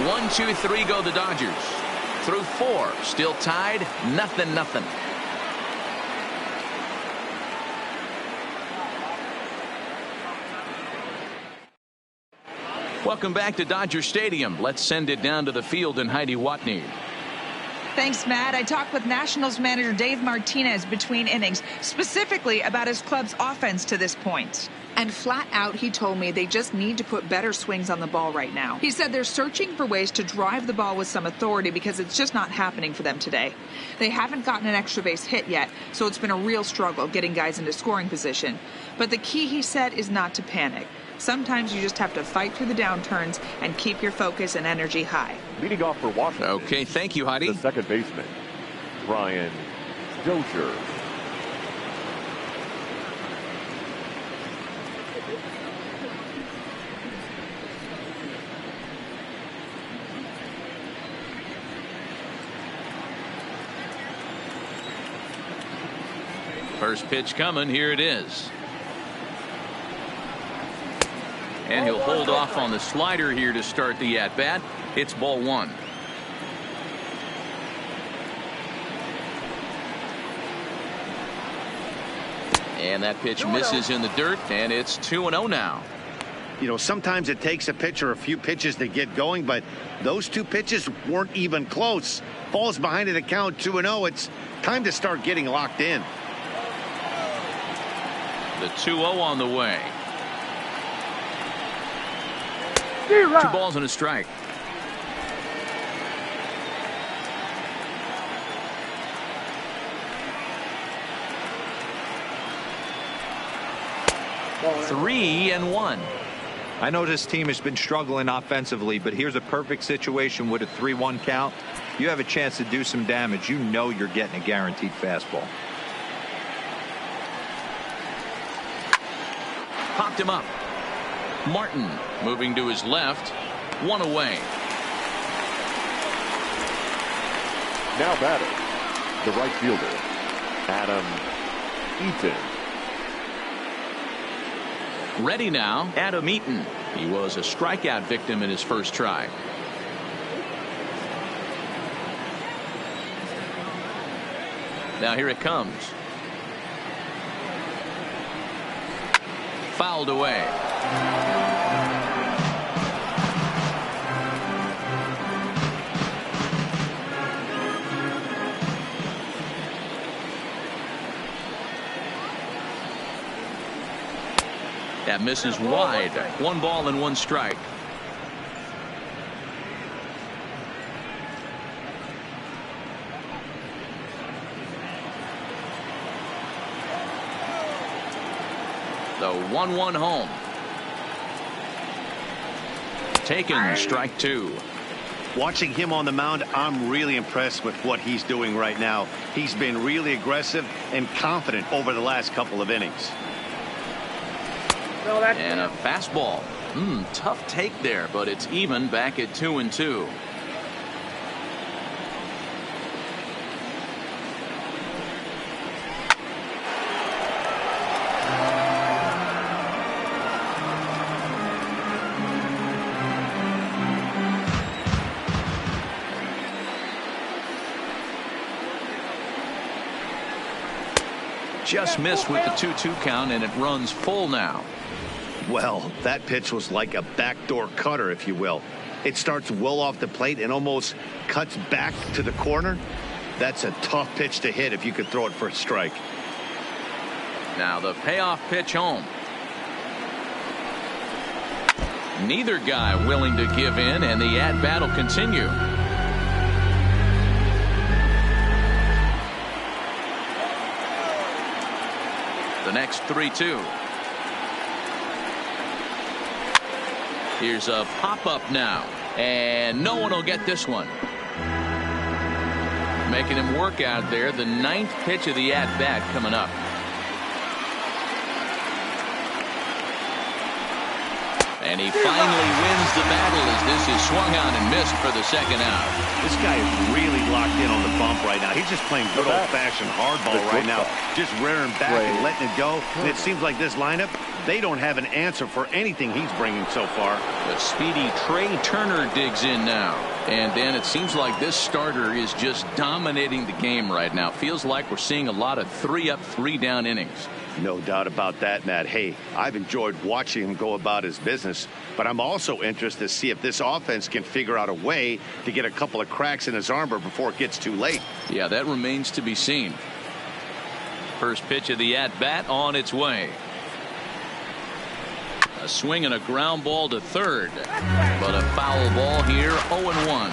1, 2, 3 go the Dodgers. Through 4, still tied, 0-0. Welcome back to Dodger Stadium. Let's send it down to the field and Heidi Watney. Thanks, Matt. I talked with Nationals manager Dave Martinez between innings, specifically about his club's offense to this point. And flat out, he told me they just need to put better swings on the ball right now. He said they're searching for ways to drive the ball with some authority because it's just not happening for them today. They haven't gotten an extra base hit yet, so it's been a real struggle getting guys into scoring position. But the key, he said, is not to panic. Sometimes you just have to fight through the downturns and keep your focus and energy high. Leading off for Washington. Okay, thank you, Heidi. The second baseman, Brian Dozier. First pitch coming. Here it is. And he'll hold off on the slider here to start the at-bat. It's ball 1. And that pitch misses in the dirt, and it's 2-0 now. You know, sometimes it takes a pitcher a few pitches to get going, but those 2 pitches weren't even close. Falls behind in the count, 2-0. It's time to start getting locked in. The 2-0 on the way. 2 balls and a strike. Ball 3-1. I know this team has been struggling offensively, but here's a perfect situation with a 3-1 count. You have a chance to do some damage. You know you're getting a guaranteed fastball. Popped him up. Martin moving to his left. 1 away. Now batting, the right fielder, Adam Eaton. Ready now, Adam Eaton. He was a strikeout victim in his first try. Now here it comes. Fouled away. That misses wide. 1 ball and 1 strike. The 1-1 home. Taken, strike 2. Watching him on the mound, I'm really impressed with what he's doing right now. He's been really aggressive and confident over the last couple of innings. And a fastball. Tough take there, but it's even back at 2-2. Just missed with the 2-2 count, and it runs full now. Well, that pitch was like a backdoor cutter, if you will. It starts well off the plate and almost cuts back to the corner. That's a tough pitch to hit if you could throw it for a strike. Now the payoff pitch home. Neither guy willing to give in, and the at-bat will continue. next 3-2. Here's a pop-up now. And no one will get this one. Making him work out there. The 9th pitch of the at-bat coming up. And he finally wins the battle as this is swung on and missed for the second out. This guy is really locked in on the bump right now. He's just playing good old-fashioned hardball right now. Just rearing back and letting it go. And it seems like this lineup, they don't have an answer for anything he's bringing so far. The speedy Trey Turner digs in now. And then it seems like this starter is just dominating the game right now. Feels like we're seeing a lot of 3-up, 3-down innings. No doubt about that, Matt. Hey, I've enjoyed watching him go about his business, but I'm also interested to see if this offense can figure out a way to get a couple of cracks in his armor before it gets too late. Yeah, that remains to be seen. First pitch of the at-bat on its way. A swing and a ground ball to third, but a foul ball here. 0-1.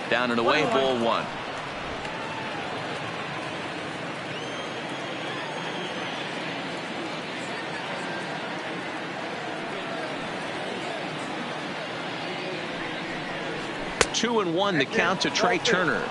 Down and away, ball 1. Two and 1 the count to Trey Turner.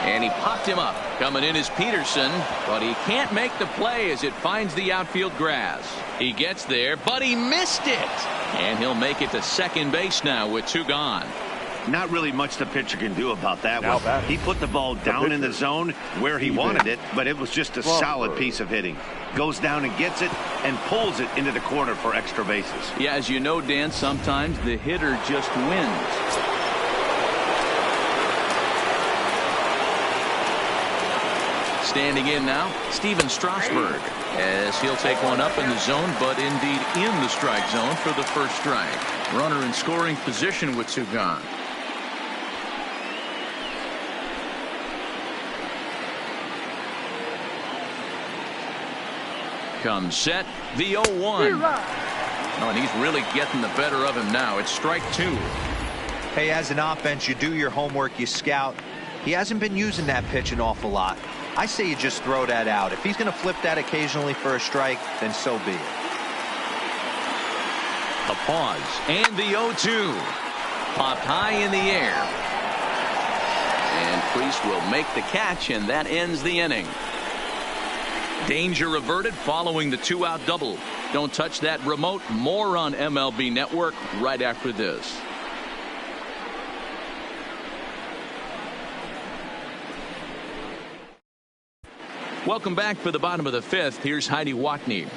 And he popped him up. Coming in is Peterson, but he can't make the play as it finds the outfield grass. He gets there, but he missed it. And he'll make it to second base now with 2 gone. Not really much the pitcher can do about that one. He put the ball down in the zone where he wanted it, but it was just a solid piece of hitting. Goes down and gets it and pulls it into the corner for extra bases. Yeah, as you know, Dan, sometimes the hitter just wins. Standing in now, Steven Strasburg, as he'll take one up in the zone, but indeed in the strike zone for the first strike. Runner in scoring position with 2 gone. Comes set, the 0-1. Oh, and he's really getting the better of him now. It's strike 2. Hey, as an offense, you do your homework, you scout. He hasn't been using that pitch an awful lot. I say you just throw that out. If he's going to flip that occasionally for a strike, then so be it. A pause, and the 0-2. Popped high in the air. And Priest will make the catch, and that ends the inning. Danger averted following the 2-out double. Don't touch that remote. More on MLB Network right after this. Welcome back for the bottom of the 5th. Here's Heidi Watney.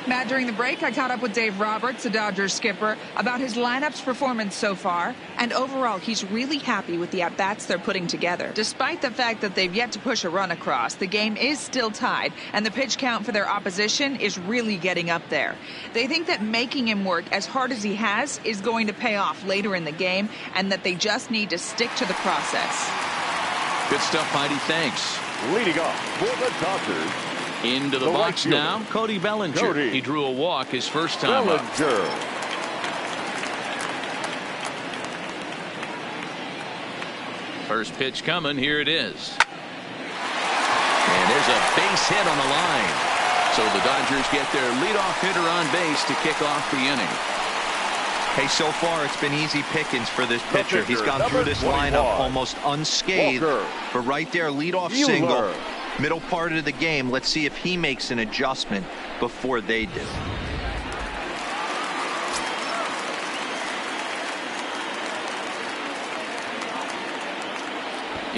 Matt, during the break, I caught up with Dave Roberts, the Dodgers skipper, about his lineup's performance so far. And overall, he's really happy with the at-bats they're putting together. Despite the fact that they've yet to push a run across, the game is still tied, and the pitch count for their opposition is really getting up there. They think that making him work as hard as he has is going to pay off later in the game, and that they just need to stick to the process. Good stuff, Heidi. Thanks. Leading off for the Dodgers. Into the box right now, Cody Bellinger. Cody. He drew a walk his first time up. First pitch coming. Here it is. And there's a base hit on the line. So the Dodgers get their leadoff hitter on base to kick off the inning. Hey, so far it's been easy pickings for this pitcher. He's gone through this lineup almost unscathed. But right there, leadoff single. Middle part of the game. Let's see if he makes an adjustment before they do.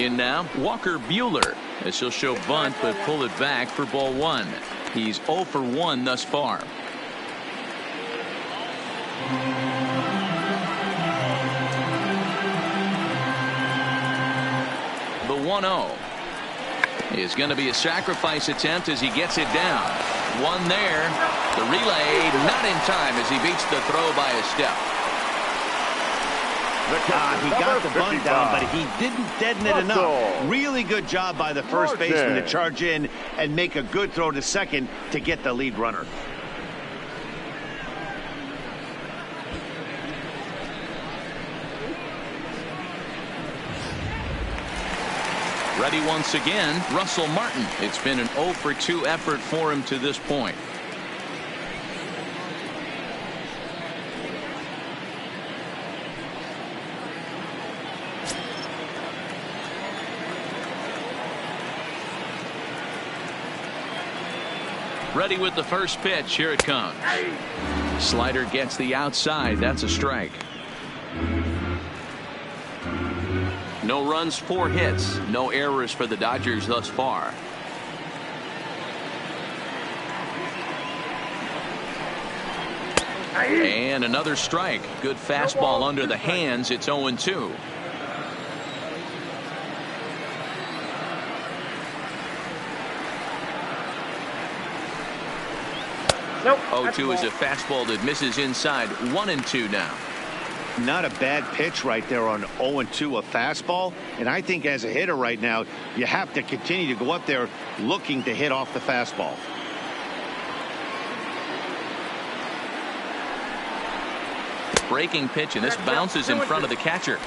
In now, Walker Buehler. This will show bunt, but pull it back for ball 1. He's 0 for 1 thus far. The 1-0 is going to be a sacrifice attempt as he gets it down. One there. The relay not in time as he beats the throw by a step. He got the bunt down, but he didn't deaden it enough. Really good job by the first baseman to charge in and make a good throw to second to get the lead runner. Ready once again, Russell Martin. It's been an 0 for 2 effort for him to this point. Ready with the first pitch. Here it comes. Slider gets the outside. That's a strike. No runs, 4 hits. No errors for the Dodgers thus far. And another strike. Good fastball under the hands. It's 0-2. Nope. 0-2 is a fastball that misses inside. 1-2 now. Not a bad pitch right there on 0-2, a fastball. And I think as a hitter right now, you have to continue to go up there looking to hit off the fastball. Breaking pitch, and this bounces in front of the catcher.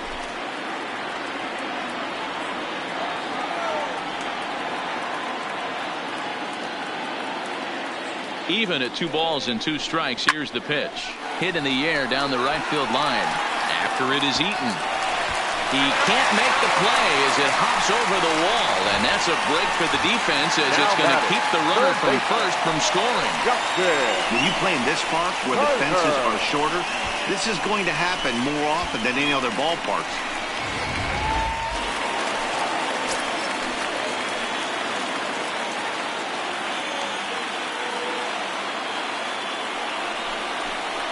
Even at 2 balls and 2 strikes. Here's the pitch. Hit in the air down the right field line. After it is eaten. He can't make the play as it hops over the wall, and that's a break for the defense as it's going to keep the runner from first from scoring. When you play in this park where the fences are shorter, this is going to happen more often than any other ballparks.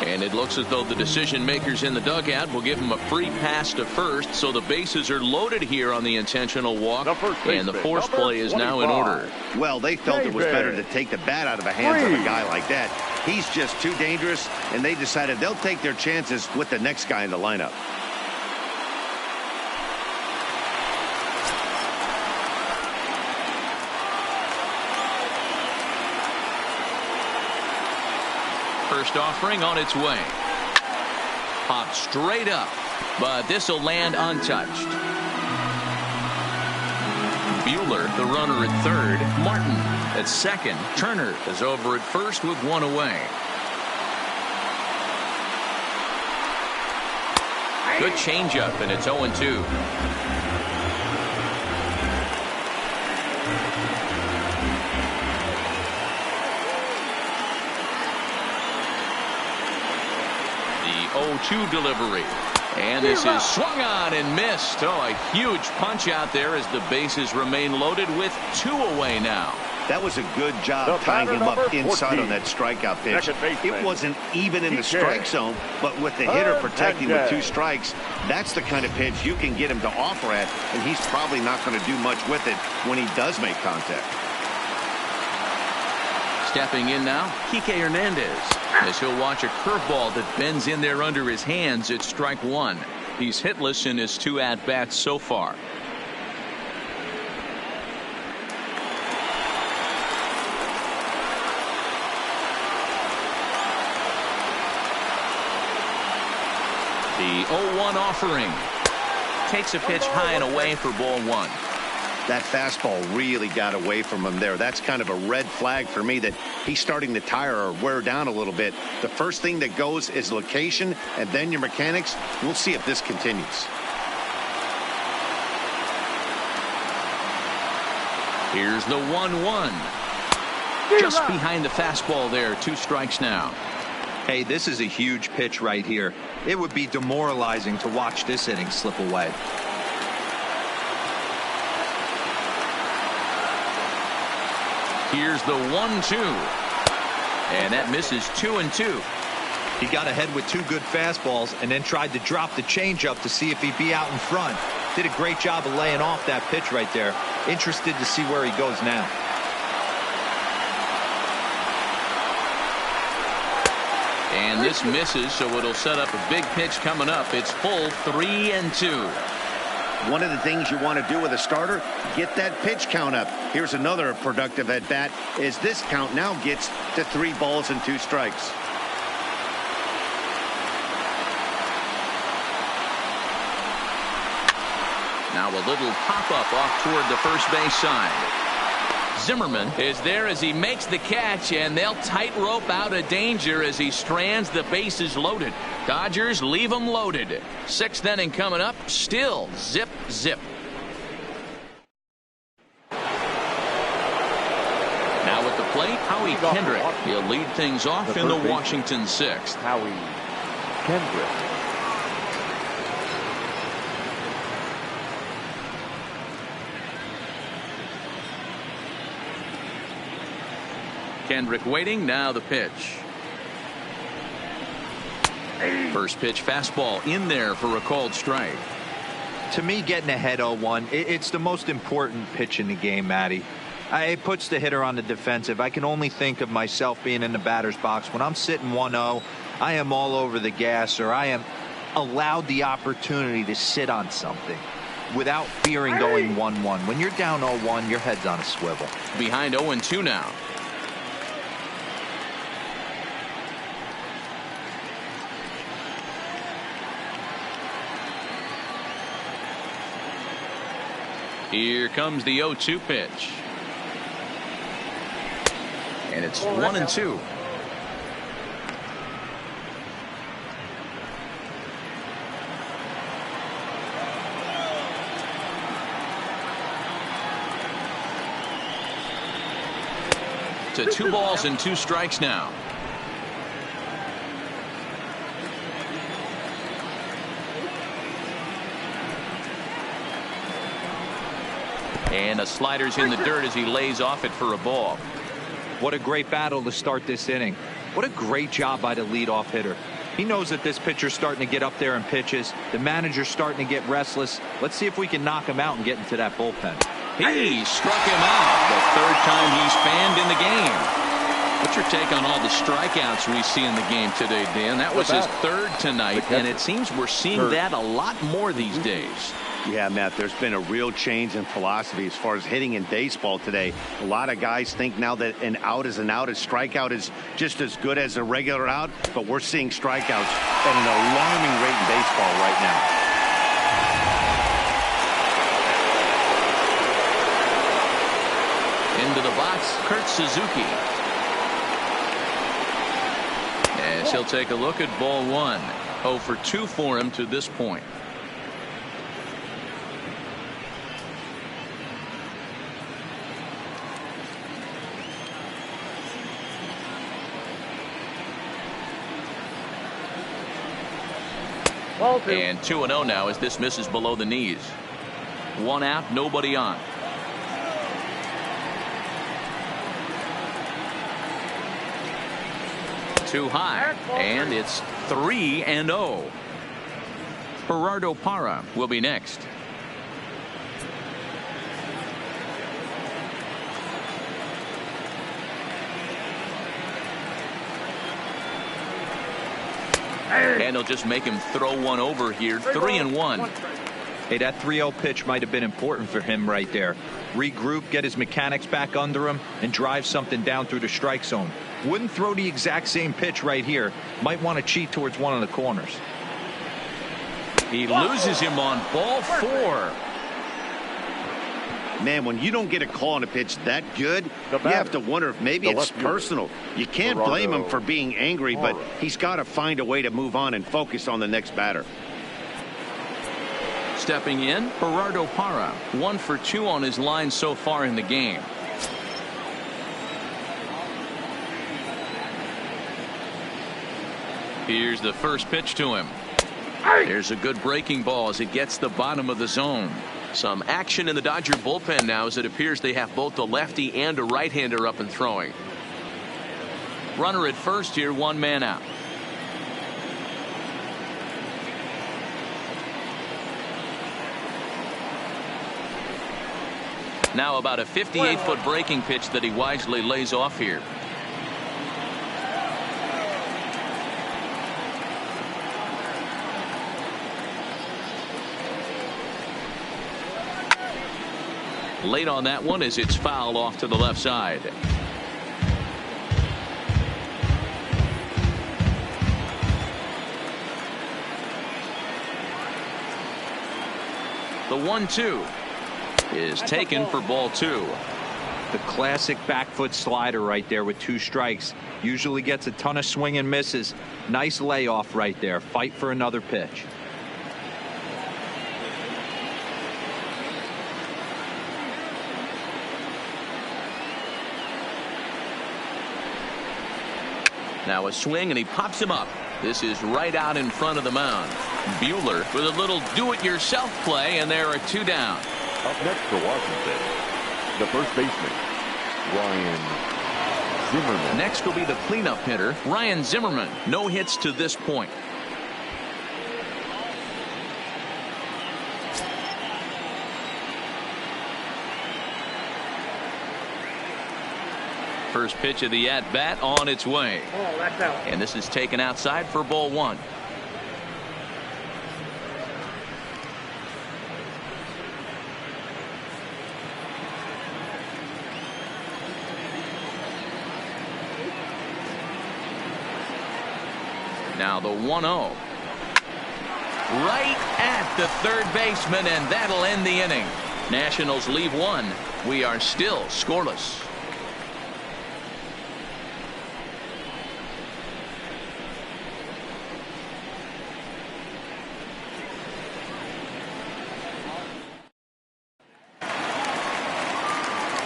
And it looks as though the decision makers in the dugout will give him a free pass to first, so the bases are loaded here on the intentional walk, and the force play is now in order. Well, they felt it was better to take the bat out of the hands of a guy like that. He's just too dangerous, and they decided they'll take their chances with the next guy in the lineup. First offering on its way. Popped straight up, but this will land untouched. Buehler, the runner at third. Martin at second. Turner is over at first with 1 away. Good changeup, and it's 0-2. The 0-2 delivery. And this is swung on and missed. Oh, a huge punch out there as the bases remain loaded with 2 away now. That was a good job tying him up inside on that strikeout pitch. It wasn't even in the strike zone, but with the hitter protecting with 2 strikes, that's the kind of pitch you can get him to offer at, and he's probably not going to do much with it when he does make contact. Stepping in now, Kike Hernandez, as he'll watch a curveball that bends in there under his hands. It's strike 1. He's hitless in his 2 at-bats so far. The 0-1 offering. Takes a pitch high and away for ball 1. That fastball really got away from him there. That's kind of a red flag for me that he's starting to tire or wear down a little bit. The first thing that goes is location and then your mechanics. We'll see if this continues. Here's the 1-1. Just behind the fastball there. 2 strikes now. Hey, this is a huge pitch right here. It would be demoralizing to watch this inning slip away. Here's the 1-2. And that misses 2-2. He got ahead with 2 good fastballs and then tried to drop the changeup to see if he'd be out in front. Did a great job of laying off that pitch right there. Interested to see where he goes now. And this misses, so it'll set up a big pitch coming up. It's full 3-2. One of the things you want to do with a starter, get that pitch count up. Here's another productive at bat as this count now gets to 3 balls and 2 strikes. Now a little pop-up off toward the first base side. Zimmerman is there as he makes the catch, and they'll tightrope out of danger as he strands the bases loaded. Dodgers leave them loaded. 6th inning coming up. Still zip, zip. Now at the plate, Howie Kendrick. He'll lead things off in the Washington 6th. Howie Kendrick. Kendrick waiting. Now the pitch. First pitch fastball in there for a called strike. To me, getting ahead 0-1, it's the most important pitch in the game, Matty. It puts the hitter on the defensive. I can only think of myself being in the batter's box. When I'm sitting 1-0, I am all over the gas, or I am allowed the opportunity to sit on something without fearing going 1-1. When you're down 0-1, your head's on a swivel. Behind 0-2 now. Here comes the 0-2 pitch. And it's 1-2. To 2 balls and 2 strikes now. And a slider's in the dirt as he lays off it for a ball. What a great battle to start this inning. What a great job by the leadoff hitter. He knows that this pitcher's starting to get up there in pitches. The manager's starting to get restless. Let's see if we can knock him out and get into that bullpen. He struck him out the 3rd time he's fanned in the game. What's your take on all the strikeouts we see in the game today, Dan? That was his 3rd tonight, and it seems we're seeing that a lot more these days. Yeah, Matt, there's been a real change in philosophy as far as hitting in baseball today. A lot of guys think now that an out is an out. A strikeout is just as good as a regular out, but we're seeing strikeouts at an alarming rate in baseball right now. Into the box, Kurt Suzuki. As he'll take a look at ball 1. 0 for 2 for him to this point. And 2-0 now as this misses below the knees. 1 out, nobody on. Too high, and it's 3-0. Gerardo Parra will be next. And he'll just make him throw one over here. 3-1. Hey, that 3-0 pitch might have been important for him right there. Regroup, get his mechanics back under him, and drive something down through the strike zone. Wouldn't throw the exact same pitch right here. Might want to cheat towards one of the corners. He loses him on ball 4. Man, when you don't get a call on a pitch that good, you have to wonder if maybe it's personal. You can't blame him for being angry, but he's got to find a way to move on and focus on the next batter. Stepping in, Gerardo Parra. 1 for 2 on his line so far in the game. Here's the first pitch to him. There's a good breaking ball as it gets the bottom of the zone. Some action in the Dodger bullpen now as it appears they have both a lefty and a right-hander up and throwing. Runner at first here, 1 man out. Now about a 58-foot breaking pitch that he wisely lays off here. Late on that one as it's fouled off to the left side. The 1-2 is taken for ball 2. The classic back foot slider right there with 2 strikes. Usually gets a ton of swing and misses. Nice layoff right there. Fight for another pitch. Now a swing and he pops him up. This is right out in front of the mound. Buehler with a little do-it-yourself play, and there are 2 down. Up next for Washington, the first baseman, Ryan Zimmerman. Next will be the cleanup hitter, Ryan Zimmerman. No hits to this point. First pitch of the at-bat on its way. Oh, that's out. And this is taken outside for ball 1. Now the 1-0. Right at the third baseman, and that'll end the inning. Nationals leave 1. We are still scoreless.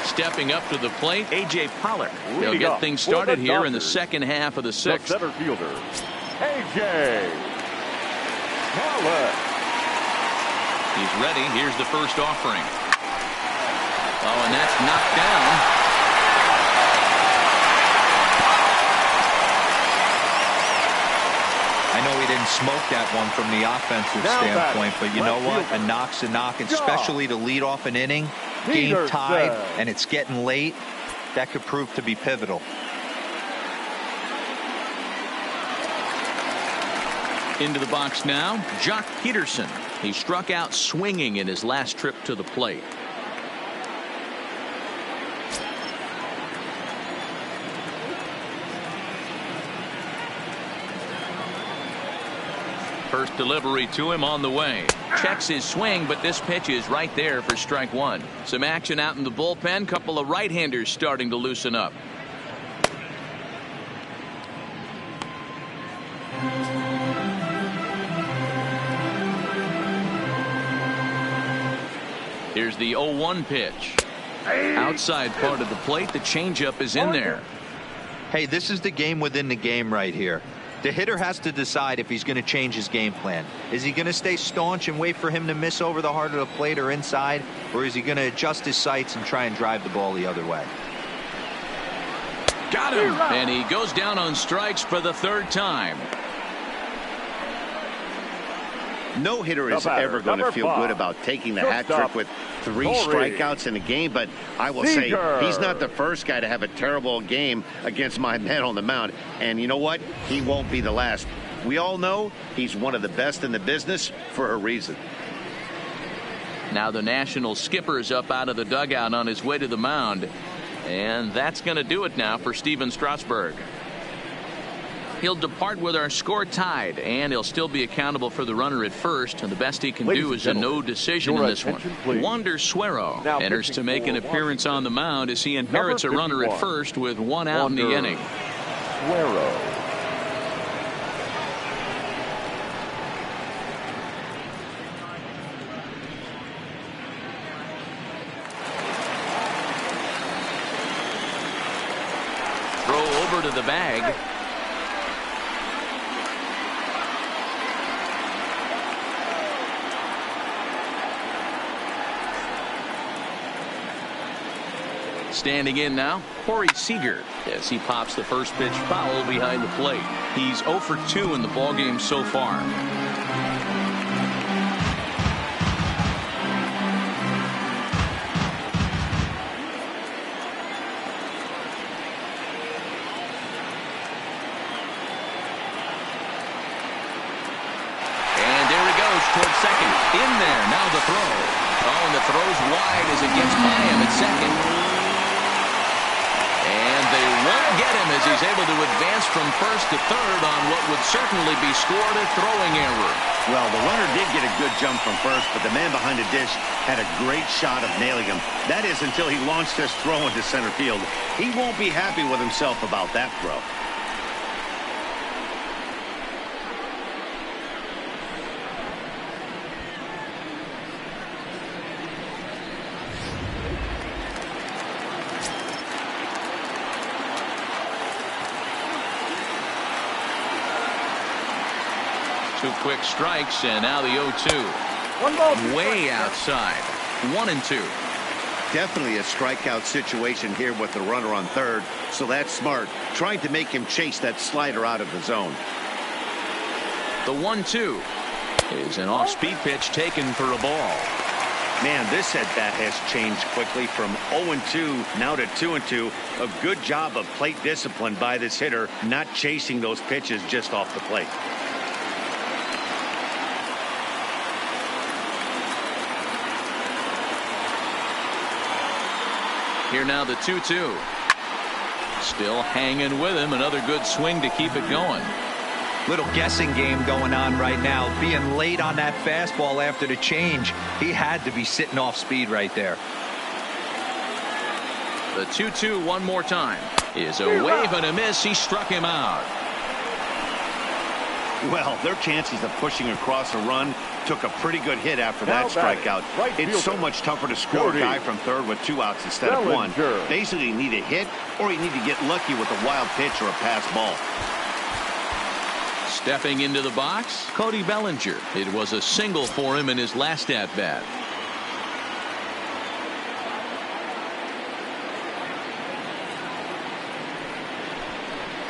Stepping up to the plate, A.J. Pollock. They'll get things started here in the second half of the 6th. The center fielder, A.J. Pollock. He's ready. Here's the first offering. Oh, and that's knocked down. I know he didn't smoke that one from the offensive standpoint, but you know what? A knock's a knock, especially to lead off an inning. Game tied, and it's getting late. That could prove to be pivotal. Into the box now, Jock Peterson. He struck out swinging in his last trip to the plate. First delivery to him on the way. Checks his swing, but this pitch is right there for strike 1. Some action out in the bullpen. Couple of right-handers starting to loosen up. Here's the 0-1 pitch. Outside part of the plate. The changeup is in there. Hey, this is the game within the game right here. The hitter has to decide if he's going to change his game plan. Is he going to stay staunch and wait for him to miss over the heart of the plate or inside, or is he going to adjust his sights and try and drive the ball the other way? Got him, and he goes down on strikes for the 3rd time. No hitter is ever going to feel good about taking the hat trick with 3 strikeouts in a game, but I will say he's not the first guy to have a terrible game against my men on the mound. And you know what? He won't be the last. We all know he's one of the best in the business for a reason. Now the National skipper's up out of the dugout on his way to the mound. And that's going to do it now for Steven Strasburg. He'll depart with our score tied, and he'll still be accountable for the runner at first. And the best he can do is a no decision in this one. Wander Suero enters to make an appearance on the mound as he inherits a runner at first with 1 out in the inning. Suero. Throw over to the bag. Standing in now, Corey Seager, as he pops the first pitch foul behind the plate. He's 0 for 2 in the ballgame so far. And there he goes towards second. In there, now the throw. Oh, and the throw's wide as it gets by him at second. And they won't get him as he's able to advance from first to third on what would certainly be scored a throwing error. Well, the runner did get a good jump from first, but the man behind the dish had a great shot of nailing him. That is until he launched his throw into center field. He won't be happy with himself about that throw. Two quick strikes, and now the 0-2. One ball. Way outside. 1-2. Definitely a strikeout situation here with the runner on third, so that's smart. Trying to make him chase that slider out of the zone. The 1-2 is an off-speed pitch taken for a ball. Man, this at-bat has changed quickly from 0-2 now to 2-2. A good job of plate discipline by this hitter, not chasing those pitches just off the plate. Here now the 2-2. Still hanging with him. Another good swing to keep it going. Little guessing game going on right now. Being late on that fastball after the change. He had to be sitting off speed right there. The 2-2 one more time is a wave and a miss. He struck him out. Well, their chances of pushing across a run took a pretty good hit after that strikeout. It's so much tougher to score a guy from third with 2 outs instead of 1. Basically, you need a hit or you need to get lucky with a wild pitch or a pass ball. Stepping into the box, Cody Bellinger. It was a single for him in his last at-bat.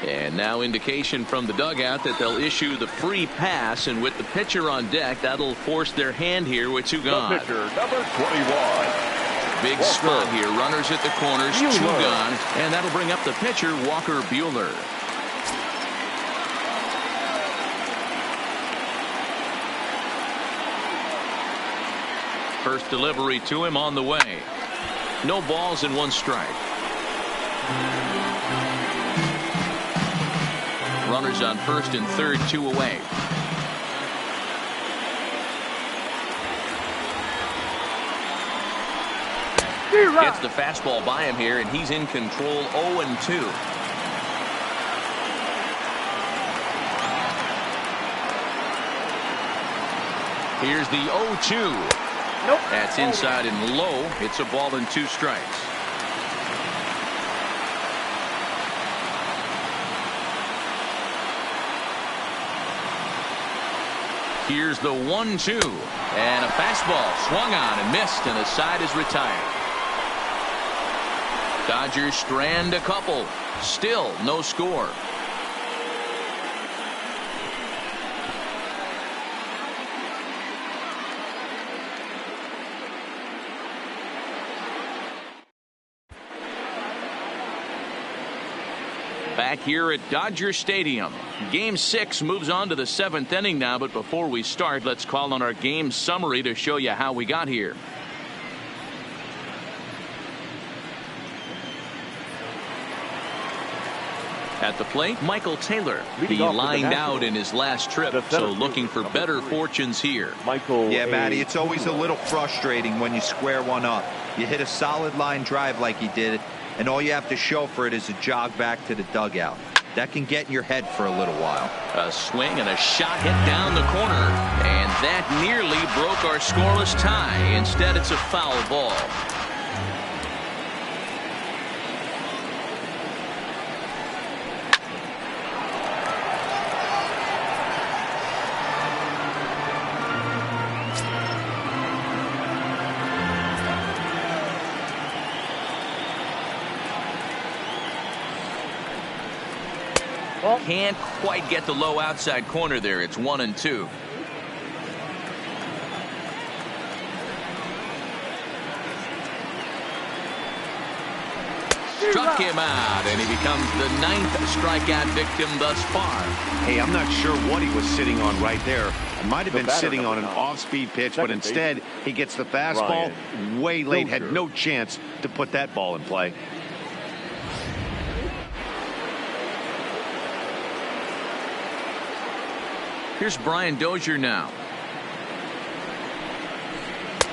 And now indication from the dugout that they'll issue the free pass, and with the pitcher on deck, that'll force their hand here with 2 gone. The pitcher, number 21. Big Walker. spot here. Runners at the corners, 2 Buehler. gone, and that'll bring up the pitcher, Walker Buehler. First delivery to him on the way. No balls and 1 strike. Runners on first and third, 2 away. Gets the fastball by him here, and he's in control. 0-2. Here's the 0-2. Nope. That's inside and low. It's a ball and 2 strikes. Here's the 1-2, and a fastball swung on and missed, and the side is retired. Dodgers strand a couple. Still no score. Back here at Dodger Stadium. Game 6 moves on to the 7th inning now, but before we start, let's call on our game summary to show you how we got here. At the plate, Michael Taylor. He lined out in his last trip, so looking for better fortunes here. Yeah, Matty, it's always a little frustrating when you square one up. You hit a solid line drive like he did, and all you have to show for it is a jog back to the dugout. That can get in your head for a little while. A swing and a shot hit down the corner, and that nearly broke our scoreless tie. Instead, it's a foul ball. Can't quite get the low outside corner there. It's 1-2. Struck him out, and he becomes the 9th strikeout victim thus far. Hey, I'm not sure what he was sitting on right there. Might have been sitting on an off-speed pitch, but instead he gets the fastball way late. Had no chance to put that ball in play. Here's Brian Dozier now,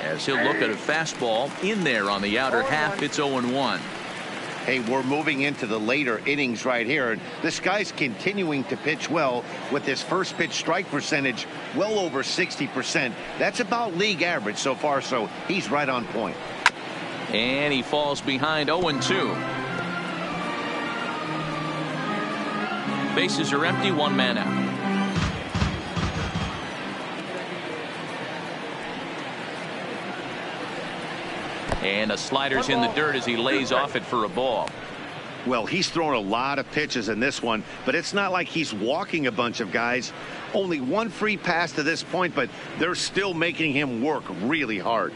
as he'll look at a fastball in there on the outer half. It's 0-1. Hey, we're moving into the later innings right here. This guy's continuing to pitch well with his first pitch strike percentage well over 60%. That's about league average so far, so he's right on point. And he falls behind 0-2. Bases are empty, one man out. And a slider's in the dirt as he lays off it for a ball. Well, he's thrown a lot of pitches in this one, but it's not like he's walking a bunch of guys. Only one free pass to this point, but they're still making him work really hard.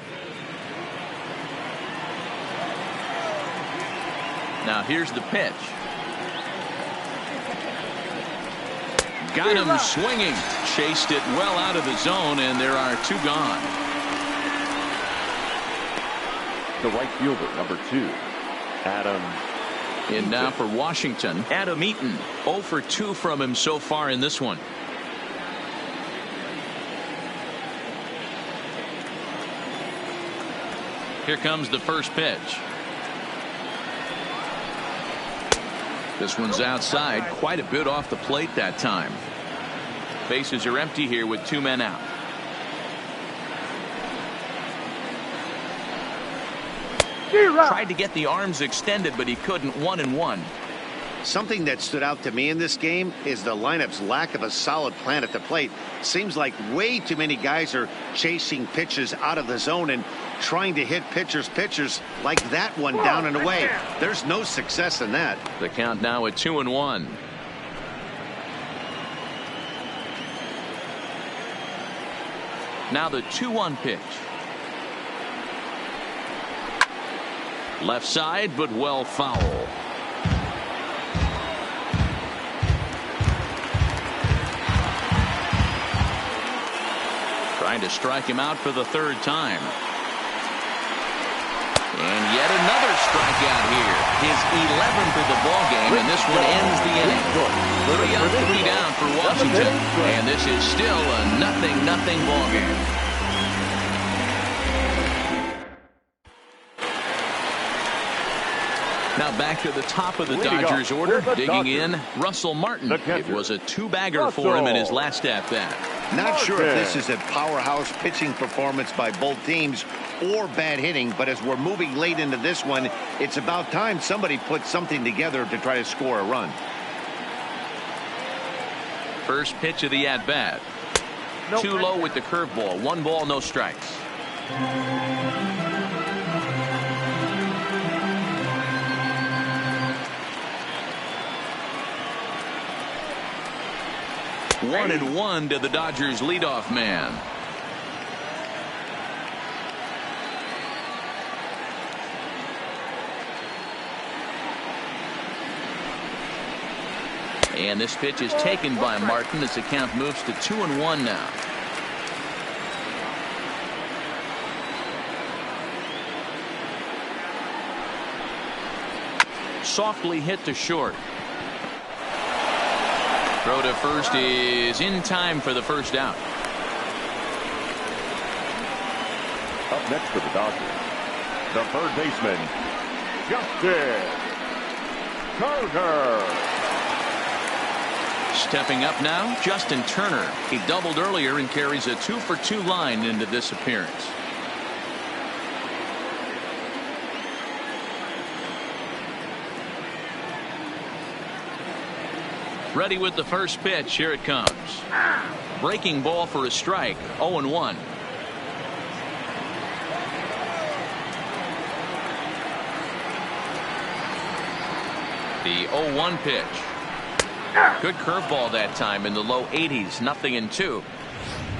Now here's the pitch. Got him swinging. Chased it well out of the zone, and there are two gone. The right fielder, number 2, Adam. And now for Washington, Adam Eaton. 0 for 2 from him so far in this one. Here comes the first pitch. This one's outside, quite a bit off the plate that time. Bases are empty here with 2 men out. Tried to get the arms extended, but he couldn't. 1-1. Something that stood out to me in this game is the lineup's lack of a solid plan at the plate. Seems like way too many guys are chasing pitches out of the zone and trying to hit pitchers like that one down and away. There's no success in that. The count now at 2-1. Now the 2-1 pitch. Left side, but well foul. Trying to strike him out for the 3rd time. And yet another strikeout here. His 11th of the ball game, and this one ends the inning. 3 up, 3 down for Washington. And this is still a 0-0 ball game. Now back to the top of the Dodgers order, digging in, Russell Martin. It was a 2-bagger for him in his last at-bat. Not sure if this is a powerhouse pitching performance by both teams or bad hitting, but as we're moving late into this one, it's about time somebody put something together to try to score a run. First pitch of the at-bat. Too low with the curveball. 1 ball, no strikes. One and 1 to the Dodgers leadoff man. And this pitch is taken by Martin as the count moves to 2-1 now. Softly hit to short. Throw to first is in time for the first out. Up next for the Dodgers, the 3rd baseman, Justin Turner. Stepping up now, Justin Turner. He doubled earlier and carries a 2-for-2 line into this appearance. Ready with the first pitch. Here it comes. Breaking ball for a strike. 0-1. The 0-1 pitch. Good curveball that time in the low 80s. 0-2.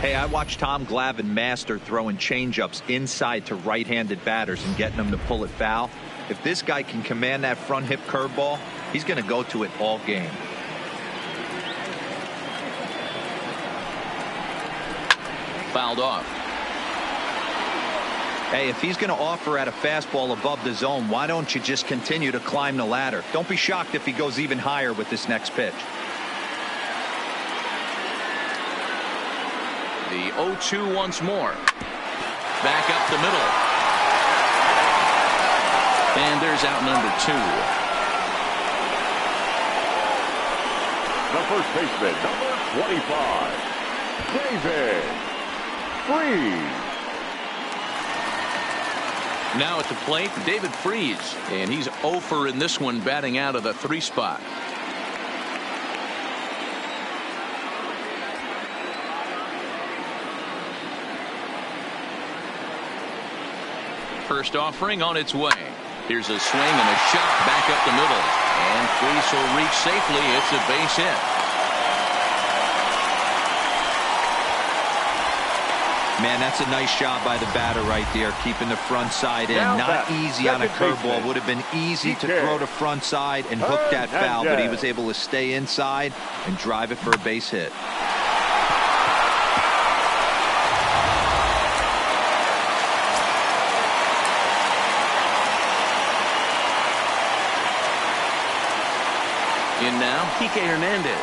Hey, I watched Tom Glavine master throwing changeups inside to right-handed batters and getting them to pull it foul. If this guy can command that front hip curveball, he's going to go to it all game. fouled off. Hey, if he's going to offer at a fastball above the zone, why don't you just continue to climb the ladder? Don't be shocked if he goes even higher with this next pitch. The 0-2 once more. Back up the middle. And there's out number 2. The first baseman, number 25, David Freese. Now at the plate, David Freese. And he's 0 for in this one, batting out of the 3 spot. First offering on its way. Here's a swing and a shot back up the middle. And Freese will reach safely. It's a base hit. Man, that's a nice job by the batter right there, keeping the front side in. Not easy on a curveball. Would have been easy to throw the front side and hook that foul, but he was able to stay inside and drive it for a base hit. In now, Kike Hernandez,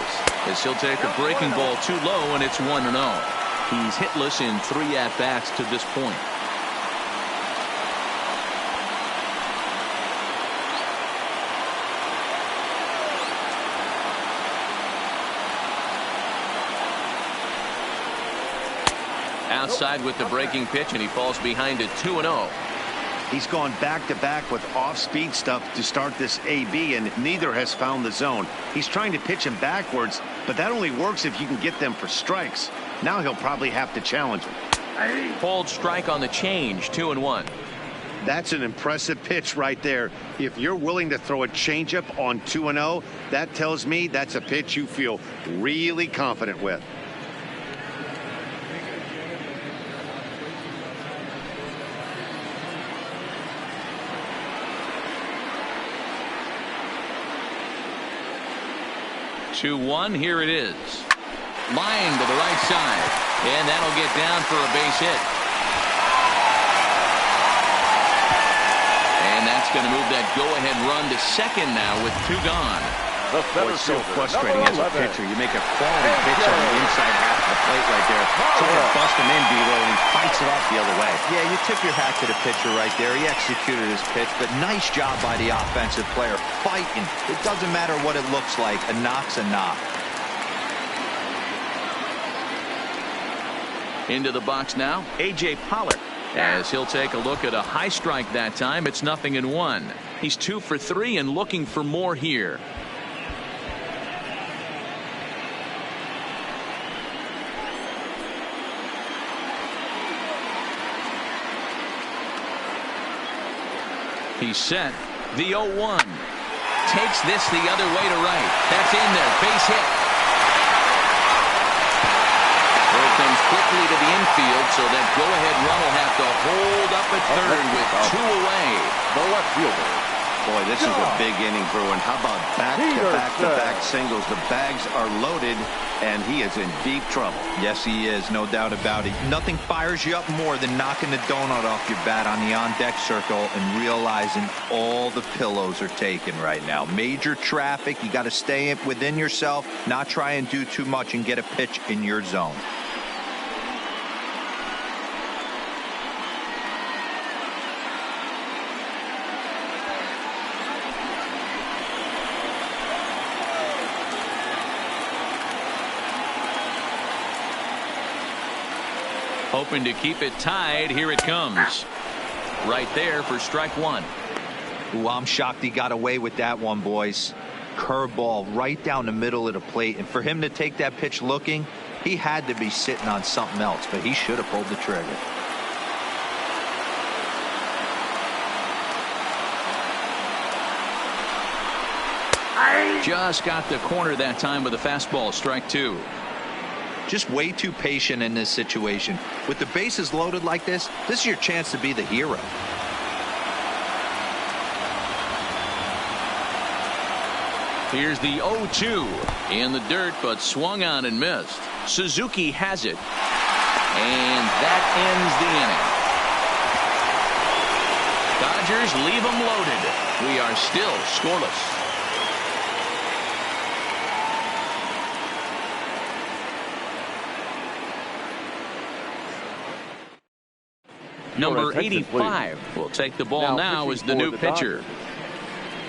as he'll take a breaking ball too low, and it's 1-0. He's hitless in 3 at-bats to this point. Outside with the breaking pitch, and he falls behind at 2-0. He's gone back-to-back with off-speed stuff to start this AB, and neither has found the zone. He's trying to pitch him backwards, but that only works if you can get them for strikes. Now he'll probably have to challenge him. Called strike on the change, 2-1. That's an impressive pitch right there. If you're willing to throw a changeup on 2-0, that tells me that's a pitch you feel really confident with. Here it is. Line to the right side. And that'll get down for a base hit. And that's going to move that go-ahead run to second now with 2 gone. Boy, it's so frustrating as a pitcher. You make a quality pitch on the inside half of the plate right there. Try to bust him in, D-Roll, and he fights it off the other way. Yeah, you tip your hat to the pitcher right there. He executed his pitch, but nice job by the offensive player fighting. It doesn't matter what it looks like. A knock's a knock. Into the box now, A.J. Pollard, as he'll take a look at a high strike that time. It's 0-1. He's 2 for 3 and looking for more here. He's set. The 0-1. Takes this the other way to right. That's in there. Base hit. It comes quickly to the infield, so that go-ahead run will have to hold up at third with 2 away. The left fielder. Boy, this is a big inning, Bruin. How about back-to-back singles? The bags are loaded, and he is in deep trouble. Yes, he is. No doubt about it. Nothing fires you up more than knocking the donut off your bat on the on-deck circle and realizing all the pillows are taken right now. Major traffic. You got to stay within yourself, not try and do too much and get a pitch in your zone. Hoping to keep it tied. Here it comes. Right there for strike 1. Ooh, I'm shocked he got away with that one, boys. Curveball right down the middle of the plate. And for him to take that pitch looking, he had to be sitting on something else, but he should have pulled the trigger. Just got the corner that time with a fastball. Strike 2. Just way too patient in this situation. With the bases loaded like this is your chance to be the hero. Here's the 0-2 in the dirt, but swung on and missed. Suzuki has it. And that ends the inning. Dodgers leave them loaded. We are still scoreless. Number 85 will take the ball now as the new pitcher.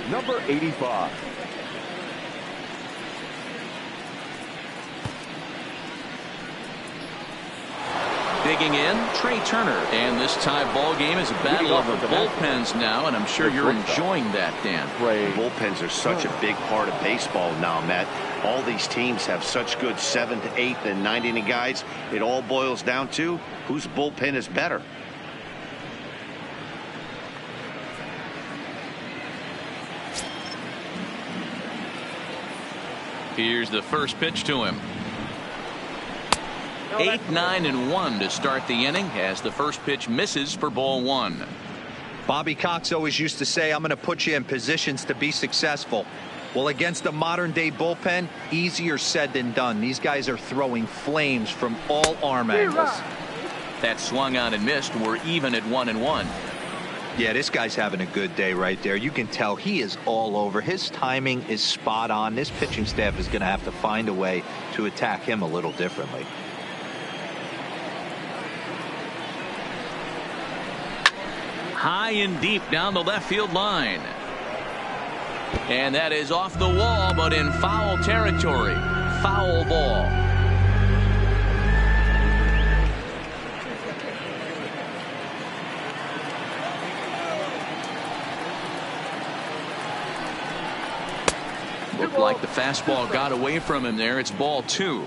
Number 85. Digging in, Trey Turner. And this tie ball game is a battle of the bullpens now, and I'm sure you're enjoying that, Dan. Bullpens are such a big part of baseball now, Matt. All these teams have such good 7th, 8th, and 9th inning guys. It all boils down to whose bullpen is better. Here's the first pitch to him. 8, 9, and 1 to start the inning as the first pitch misses for ball 1. Bobby Cox always used to say, I'm going to put you in positions to be successful. Well, against a modern-day bullpen, easier said than done. These guys are throwing flames from all arm angles. That swung on and missed. We're even at 1-1. Yeah, this guy's having a good day right there. You can tell he is all over. His timing is spot on. This pitching staff is going to have to find a way to attack him a little differently. High and deep down the left field line. And that is off the wall, but in foul territory. Foul ball. Looked like the fastball got away from him there. It's ball 2.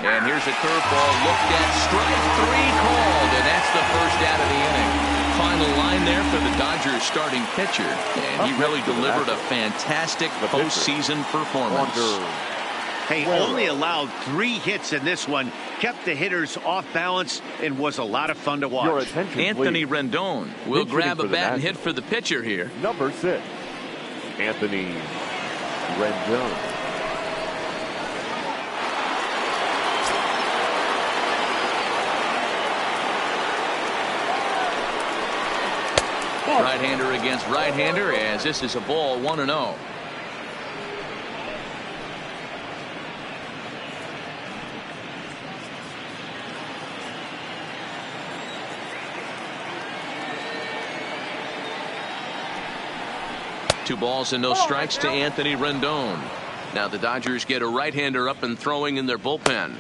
And here's a curveball looked at. Strike 3 called, and that's the first out of the inning. Final line there for the Dodgers starting pitcher. And he really delivered a fantastic postseason performance. Hey, only allowed 3 hits in this one, kept the hitters off balance, and was a lot of fun to watch. Anthony Rendon will grab a bat and hit for the pitcher here. Number 6, Anthony Rendon. Right-hander against right-hander, as this is a ball 1-0. Two balls and no strikes to Anthony Rendon. Now the Dodgers get a right-hander up and throwing in their bullpen.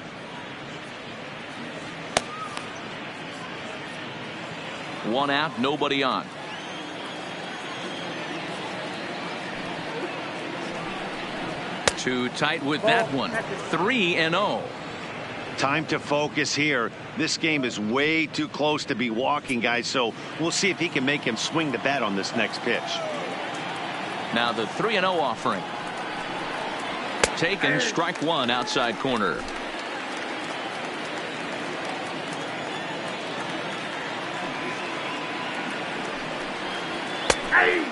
One out, nobody on. Too tight with that one. 3-0. Time to focus here. This game is way too close to be walking, guys, so we'll see if he can make him swing the bat on this next pitch. Now the 3-0 offering. Taken, strike 1 outside corner.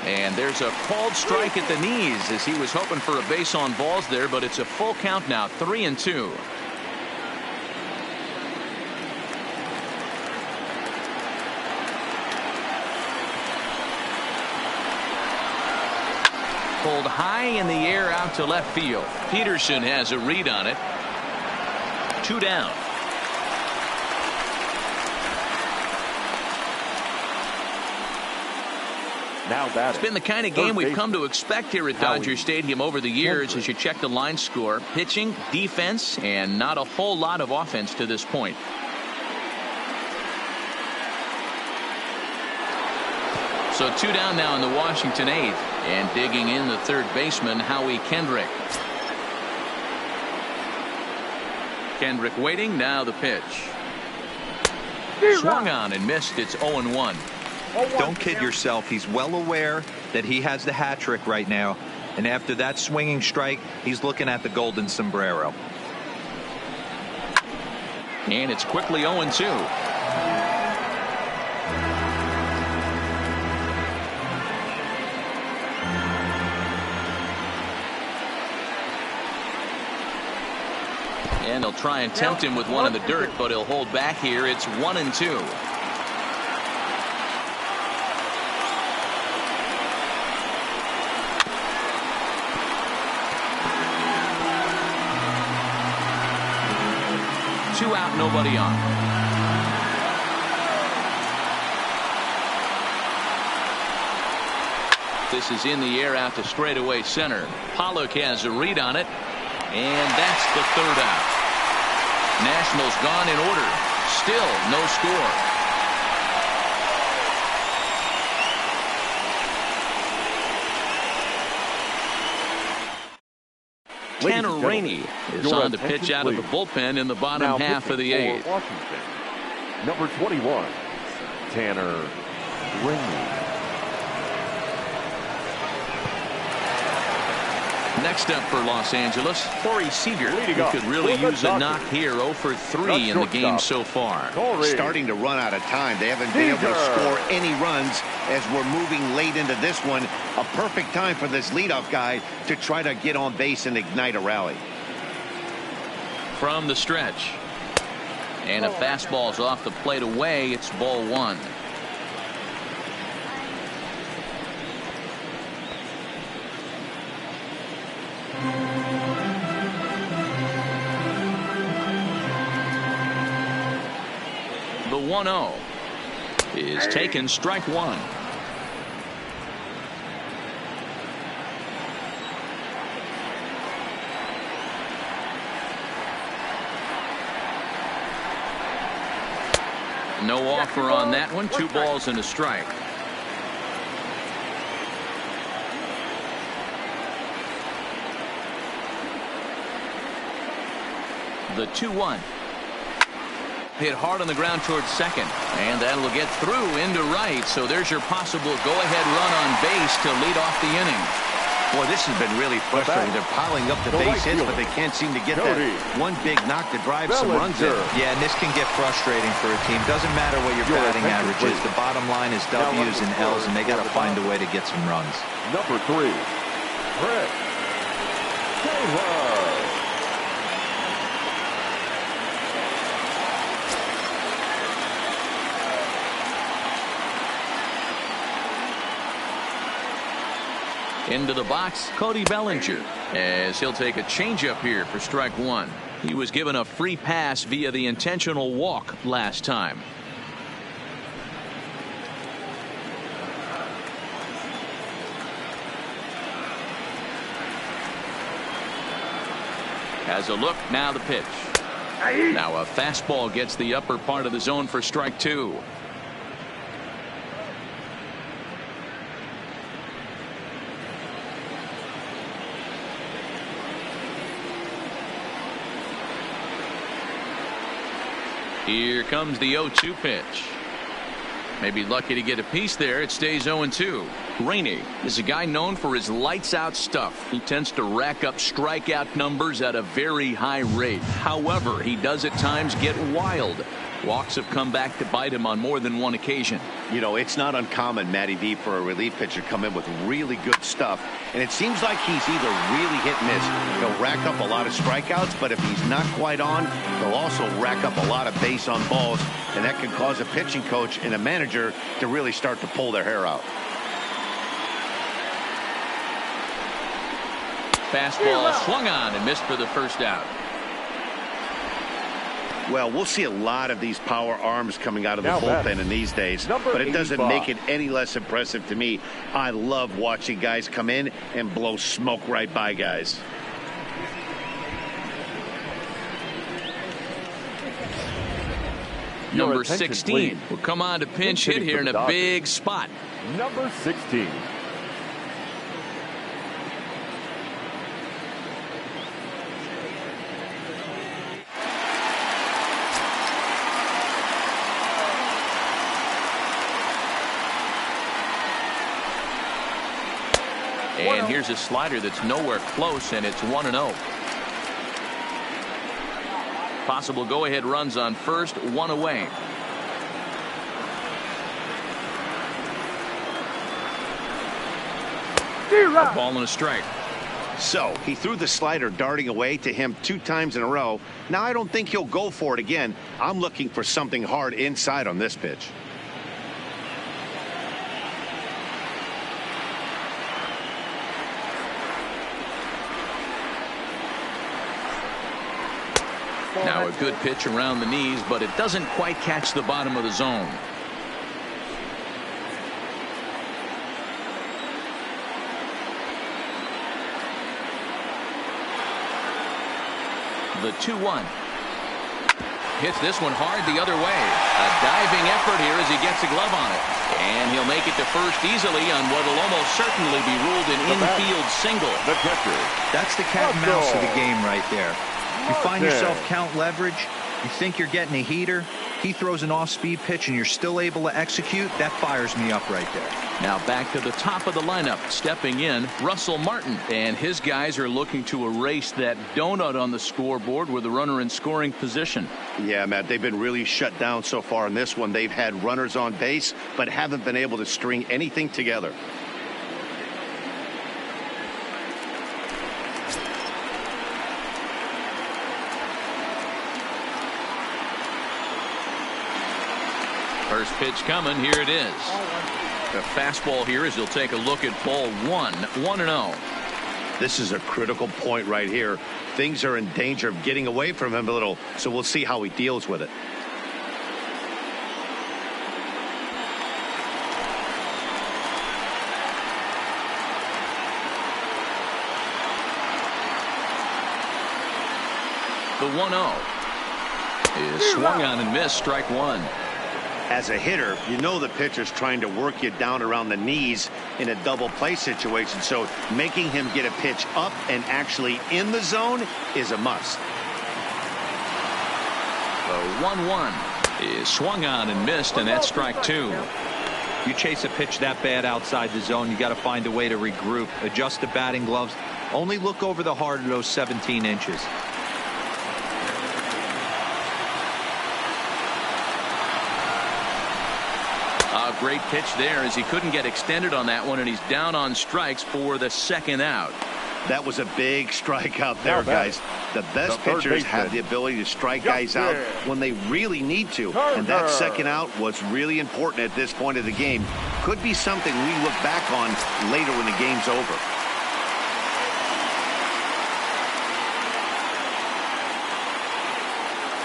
And there's a called strike at the knees as he was hoping for a base on balls there, but it's a full count now, 3-2. Pulled high in the air out to left field. Peterson has a read on it. 2 down. Now that it's been the kind of game we've come to expect here at Dodger Stadium over the years as you check the line score. Pitching, defense, and not a whole lot of offense to this point. So 2 down now in the Washington 8th. And digging in the third baseman, Howie Kendrick. Kendrick waiting, now the pitch. Swung on and missed. It's 0-1. Don't kid yourself. He's well aware that he has the hat trick right now. And after that swinging strike, he's looking at the golden sombrero. And it's quickly 0-2. And they'll try and tempt him with one in the dirt, but he'll hold back here. It's 1-2. Two out, nobody on. This is in the air out to straightaway center. Pollock has a read on it, and that's the third out. Nationals gone in order. Still no score. Tanner Rainey is on to pitch out of the bullpen in the bottom half of the eighth. Washington, number 21, Tanner Rainey. Next up for Los Angeles, Corey Seager, who could really use a knock here. 0 for 3 in the game so far. Starting to run out of time. They haven't been able to score any runs as we're moving late into this one. A perfect time for this leadoff guy to try to get on base and ignite a rally. From the stretch. And a fastball's off the plate away. It's ball one. The 1-0 is taken, strike one. No offer on that one. 2 balls and a strike. The 2-1. Hit hard on the ground towards second, and that'll get through into right. So there's your possible go-ahead run on base to lead off the inning. Boy, this has been really frustrating. They're piling up the base hits, but they can't seem to get that one big knock to drive some runs in. Yeah, and this can get frustrating for a team. Doesn't matter what your batting average is. The bottom line is W's and L's, and they got to find a way to get some runs. Number 3, Brett Taylor. Into the box, Cody Bellinger, as he'll take a changeup here for strike one. He was given a free pass via the intentional walk last time. Has a look, now the pitch. Now a fastball gets the upper part of the zone for strike two. Here comes the 0-2 pitch. Maybe lucky to get a piece there. It stays 0-2. Rainey is a guy known for his lights-out stuff. He tends to rack up strikeout numbers at a very high rate. However, he does at times get wild. Walks have come back to bite him on more than one occasion. You know, it's not uncommon, Matty V, for a relief pitcher to come in with really good stuff. And it seems like he's either really hit and miss. He'll rack up a lot of strikeouts, but if he's not quite on, he'll also rack up a lot of base on balls. And that can cause a pitching coach and a manager to really start to pull their hair out. Fastball swung on and missed for the first out. Well, we'll see a lot of these power arms coming out of the bullpen in these days, but it doesn't make it any less impressive to me. I love watching guys come in and blow smoke right by guys. Number 16 will come on to pinch hit here in a big spot. Number 16. And here's a slider that's nowhere close, and it's 1-0. Possible go-ahead runs on first, one away. A ball and a strike. So he threw the slider darting away to him 2 times in a row. Now I don't think he'll go for it again. I'm looking for something hard inside on this pitch. Now a good pitch around the knees, but it doesn't quite catch the bottom of the zone. The 2-1. Hits this one hard the other way. A diving effort here as he gets a glove on it. And he'll make it to first easily on what will almost certainly be ruled an infield single. The catcher. That's the cat and mouse of the game right there. You find yourself count leverage. You think you're getting a heater. He throws an off-speed pitch and you're still able to execute. That fires me up right there. Now back to the top of the lineup. Stepping in, Russell Martin. And his guys are looking to erase that donut on the scoreboard with a runner in scoring position. Yeah, Matt, they've been really shut down so far in this one. They've had runners on base, but haven't been able to string anything together. First pitch coming. Here it is. The fastball here as he'll take a look at ball 1. 1-0. This is a critical point right here. Things are in danger of getting away from him a little, so we'll see how he deals with it. The 1-0 is swung on and missed. Strike 1. As a hitter, you know the pitcher's trying to work you down around the knees in a double play situation, so making him get a pitch up and actually in the zone is a must. The 1-1 is swung on and missed, and that's strike 2. You chase a pitch that bad outside the zone, you got to find a way to regroup, adjust the batting gloves, only look over the heart of those 17 inches. A great pitch there as he couldn't get extended on that one, and he's down on strikes for the second out. That was a big strikeout there, guys. The best pitchers have the ability to strike guys out when they really need to. And that second out was really important at this point of the game. Could be something we look back on later when the game's over.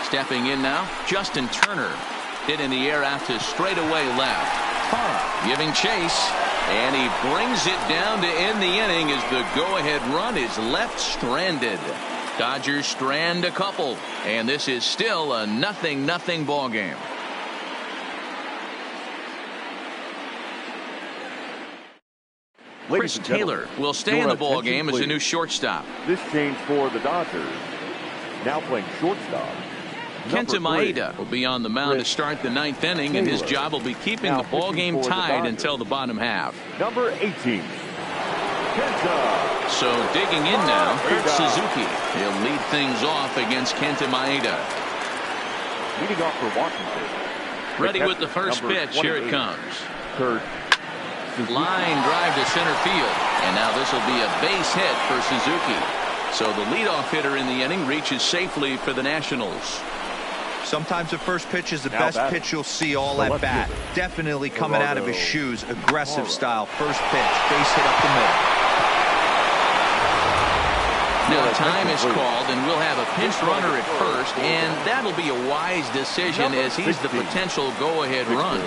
Stepping in now, Justin Turner. Hit in the air out to straightaway left. Parra giving chase, and he brings it down to end the inning as the go-ahead run is left stranded. Dodgers strand a couple, and this is still a 0-0 ball game. Chris Taylor will stay in the ball game as a new shortstop. This change for the Dodgers. Now playing shortstop. Kenta Maeda will be on the mound to start the 9th inning, and his job will be keeping the ball game tied until the bottom half. Number 18, Kenta. So digging in now, Kurt Suzuki. He'll lead things off against Kenta Maeda. Leading off for Washington. Ready with the first pitch. Here it comes. Kurt Suzuki. Line drive to center field, and now this will be a base hit for Suzuki. So the leadoff hitter in the inning reaches safely for the Nationals. Sometimes the first pitch is the best pitch you'll see all at bat. Definitely coming out of his shoes. Aggressive style. First pitch. Base hit up the middle. Now time is called, and we'll have a pinch runner at first, and that'll be a wise decision as he's the potential go-ahead run.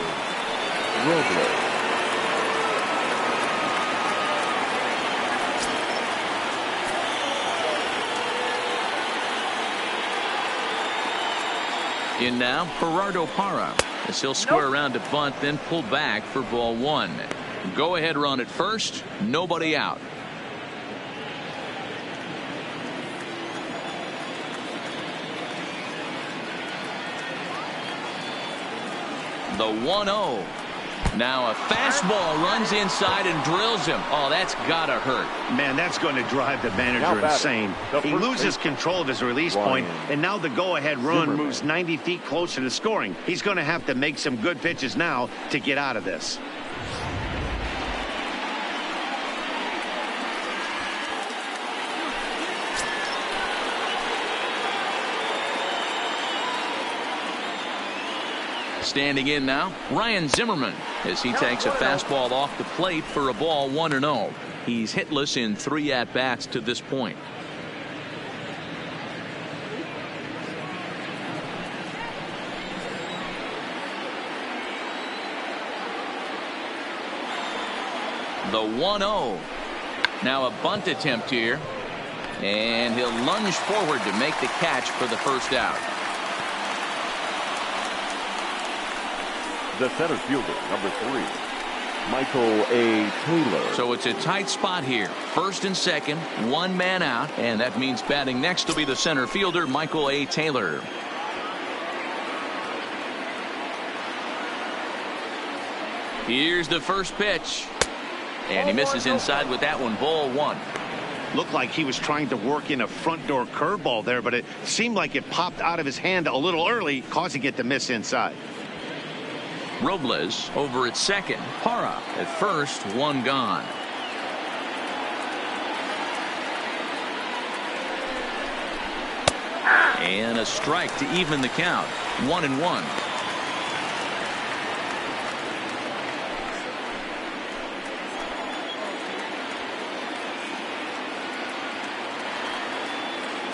In now, Gerardo Parra, as he'll square around to bunt, then pull back for ball 1. Go ahead run at first, nobody out. The 1-0. Now a fastball runs inside and drills him. Oh, that's gotta hurt. Man, that's going to drive the manager insane. He loses control of his release point, and now the go-ahead run moves 90 feet closer to scoring. He's going to have to make some good pitches now to get out of this. Standing in now, Ryan Zimmerman, as he takes a fastball off the plate for a ball 1-0. He's hitless in 3 at-bats to this point. The 1-0. Now a bunt attempt here. And he'll lunge forward to make the catch for the first out. The center fielder, number 3, Michael A. Taylor. So it's a tight spot here. First and second, 1 man out. And that means batting next will be the center fielder, Michael A. Taylor. Here's the first pitch. And he misses inside with that one, ball 1. Looked like he was trying to work in a front door curveball there, but it seemed like it popped out of his hand a little early, causing it to miss inside. Robles over at second. Parra at first, 1 gone. And a strike to even the count. 1-1.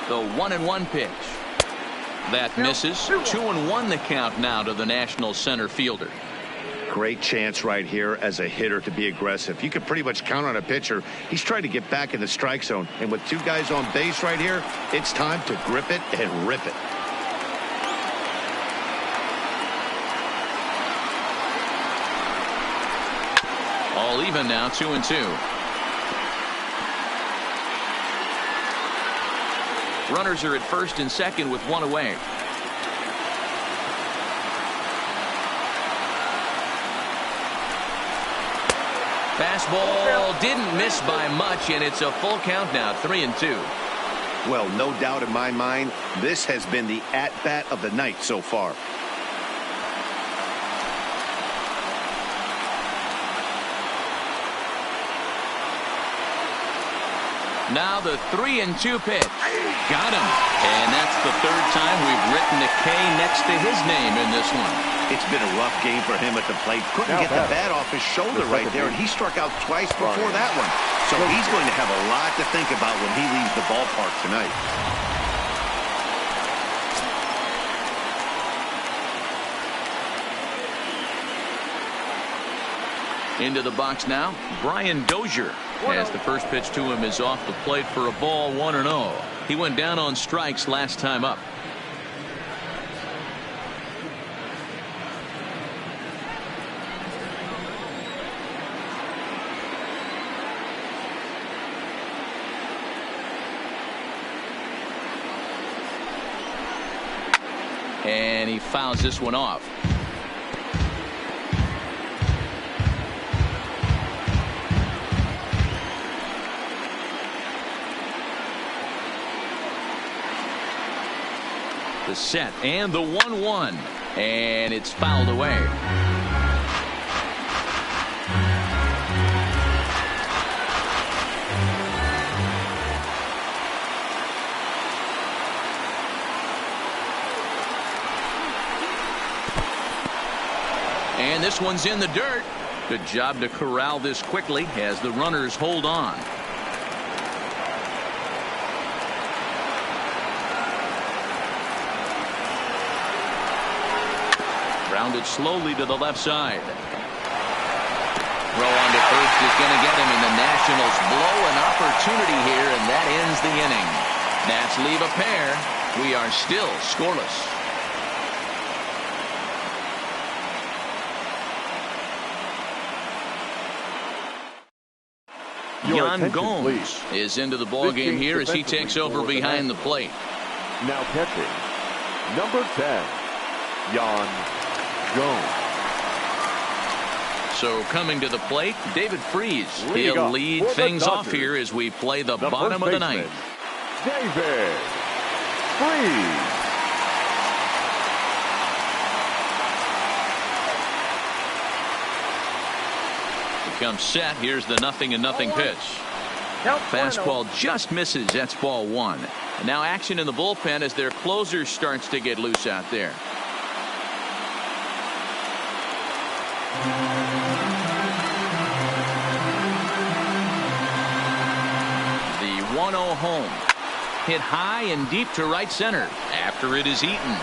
The 1-1 pitch. That misses. 2-1 the count now to the National center fielder. Great chance right here as a hitter to be aggressive. You can pretty much count on a pitcher. He's trying to get back in the strike zone. And with 2 guys on base right here, it's time to grip it and rip it. All even now, 2-2. Runners are at first and second with 1 away. Fastball didn't miss by much, and it's a full count now, 3-2. Well, no doubt in my mind, this has been the at-bat of the night so far. Now the 3-2 pitch. Got him. And that's the 3rd time we've written a K next to his name in this one. It's been a rough game for him at the plate. Couldn't get the bat off his shoulder right there, and he struck out twice before that one. So he's going to have a lot to think about when he leaves the ballpark tonight. Into the box now, Brian Dozier, as the first pitch to him is off the plate for a ball 1-0. He went down on strikes last time up. And he fouls this one off. The set and the 1-1, and it's fouled away. And this one's in the dirt. Good job to corral this quickly as the runners hold on. Rounded slowly to the left side. Throw on to first is going to get him, and the Nationals blow an opportunity here, and that ends the inning. Nats leave a pair. We are still scoreless. Yan Gomes is into the ball game here as he takes over behind the plate. Now catching, number 10, Yan Gomes. So coming to the plate, David Freese. He'll lead things off here as we play the bottom of the ninth. David Freese. Comes set. Here's the 0-0 pitch. Fastball just misses. That's ball 1. And now action in the bullpen as their closer starts to get loose out there. The 1-0 home. Hit high and deep to right center after it is eaten.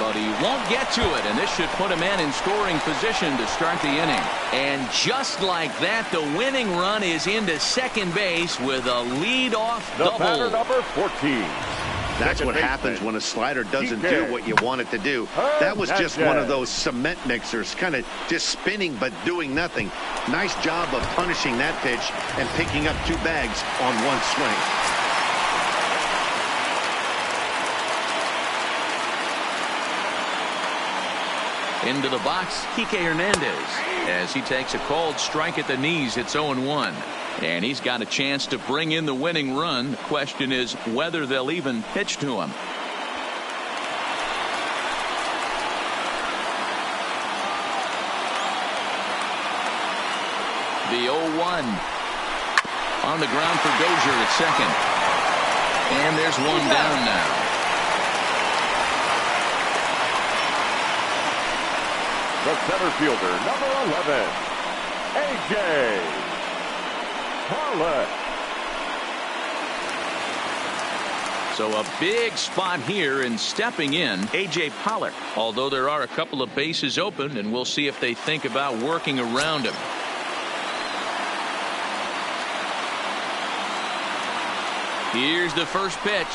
But he won't get to it, and this should put a man in scoring position to start the inning. And just like that, the winning run is into second base with a lead-off double. The batter, number 14. That's what happens when a slider doesn't do what you want it to do. That was just one of those cement mixers, kind of just spinning but doing nothing. Nice job of punishing that pitch and picking up 2 bags on 1 swing. Into the box, Kike Hernandez, as he takes a called strike at the knees. It's 0-1. And he's got a chance to bring in the winning run. The question is whether they'll even pitch to him. The 0-1. On the ground for Dozier at second. And there's one down now. The center fielder, number 11, A.J. Pollock. So a big spot here, and stepping in, A.J. Pollock. Although there are a couple of bases open, and we'll see if they think about working around him. Here's the first pitch,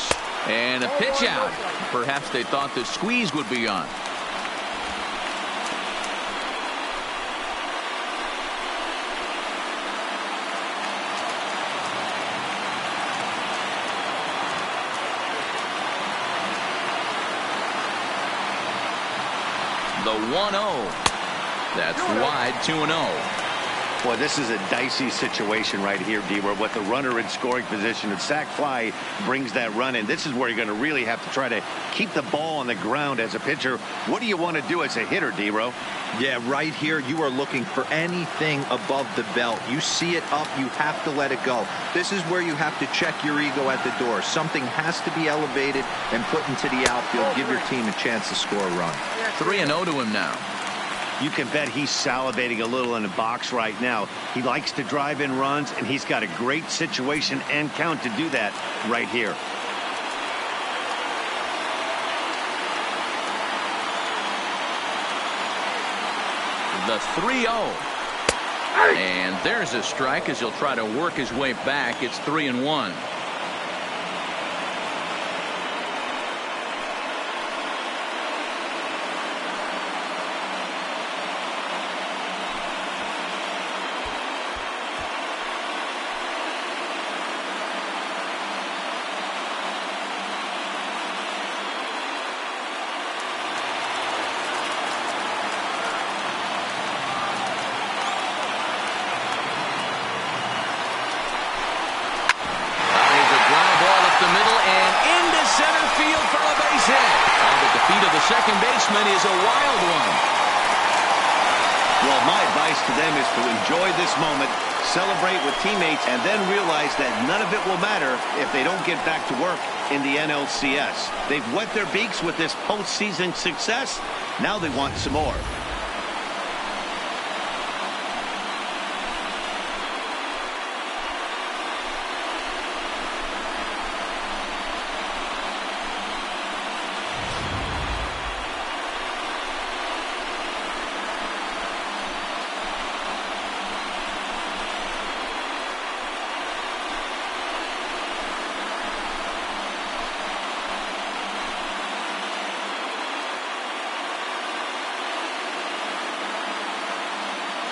and a pitch out. Perhaps they thought the squeeze would be on. The 1-0. That's wide, 2-0. Boy, this is a dicey situation right here, D-Roy, with the runner in scoring position. And sac fly brings that run in. This is where you're going to really have to try to keep the ball on the ground as a pitcher. What do you want to do as a hitter, D-Roy? Yeah, right here, you are looking for anything above the belt. You see it up, you have to let it go. This is where you have to check your ego at the door. Something has to be elevated and put into the outfield. Give your team a chance to score a run. 3-0 to him now. You can bet he's salivating a little in the box right now. He likes to drive in runs, and he's got a great situation and count to do that right here. The 3-0. And there's a strike as he'll try to work his way back. It's 3-1. Second baseman is a wild one. Well, my advice to them is to enjoy this moment, celebrate with teammates, and then realize that none of it will matter if they don't get back to work in the NLCS. They've wet their beaks with this postseason success. Now they want some more.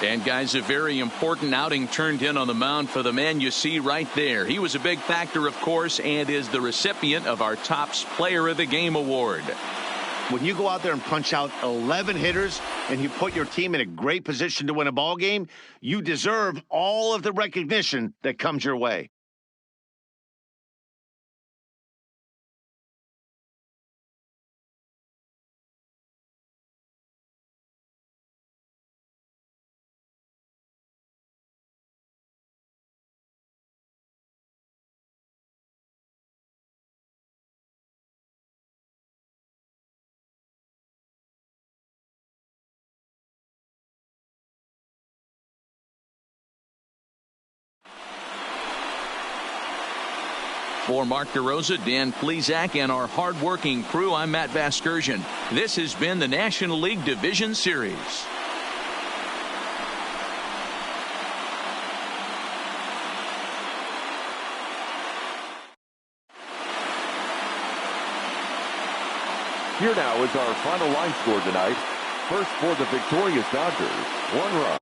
And guys, a very important outing turned in on the mound for the man you see right there. He was a big factor, of course, and is the recipient of our Topps Player of the Game award. When you go out there and punch out 11 hitters and you put your team in a great position to win a ball game, you deserve all of the recognition that comes your way. For Mark DeRosa, Dan Plesac, and our hard-working crew, I'm Matt Vasgersian. This has been the National League Division Series. Here now is our final line score tonight. First for the victorious Dodgers, 1 run.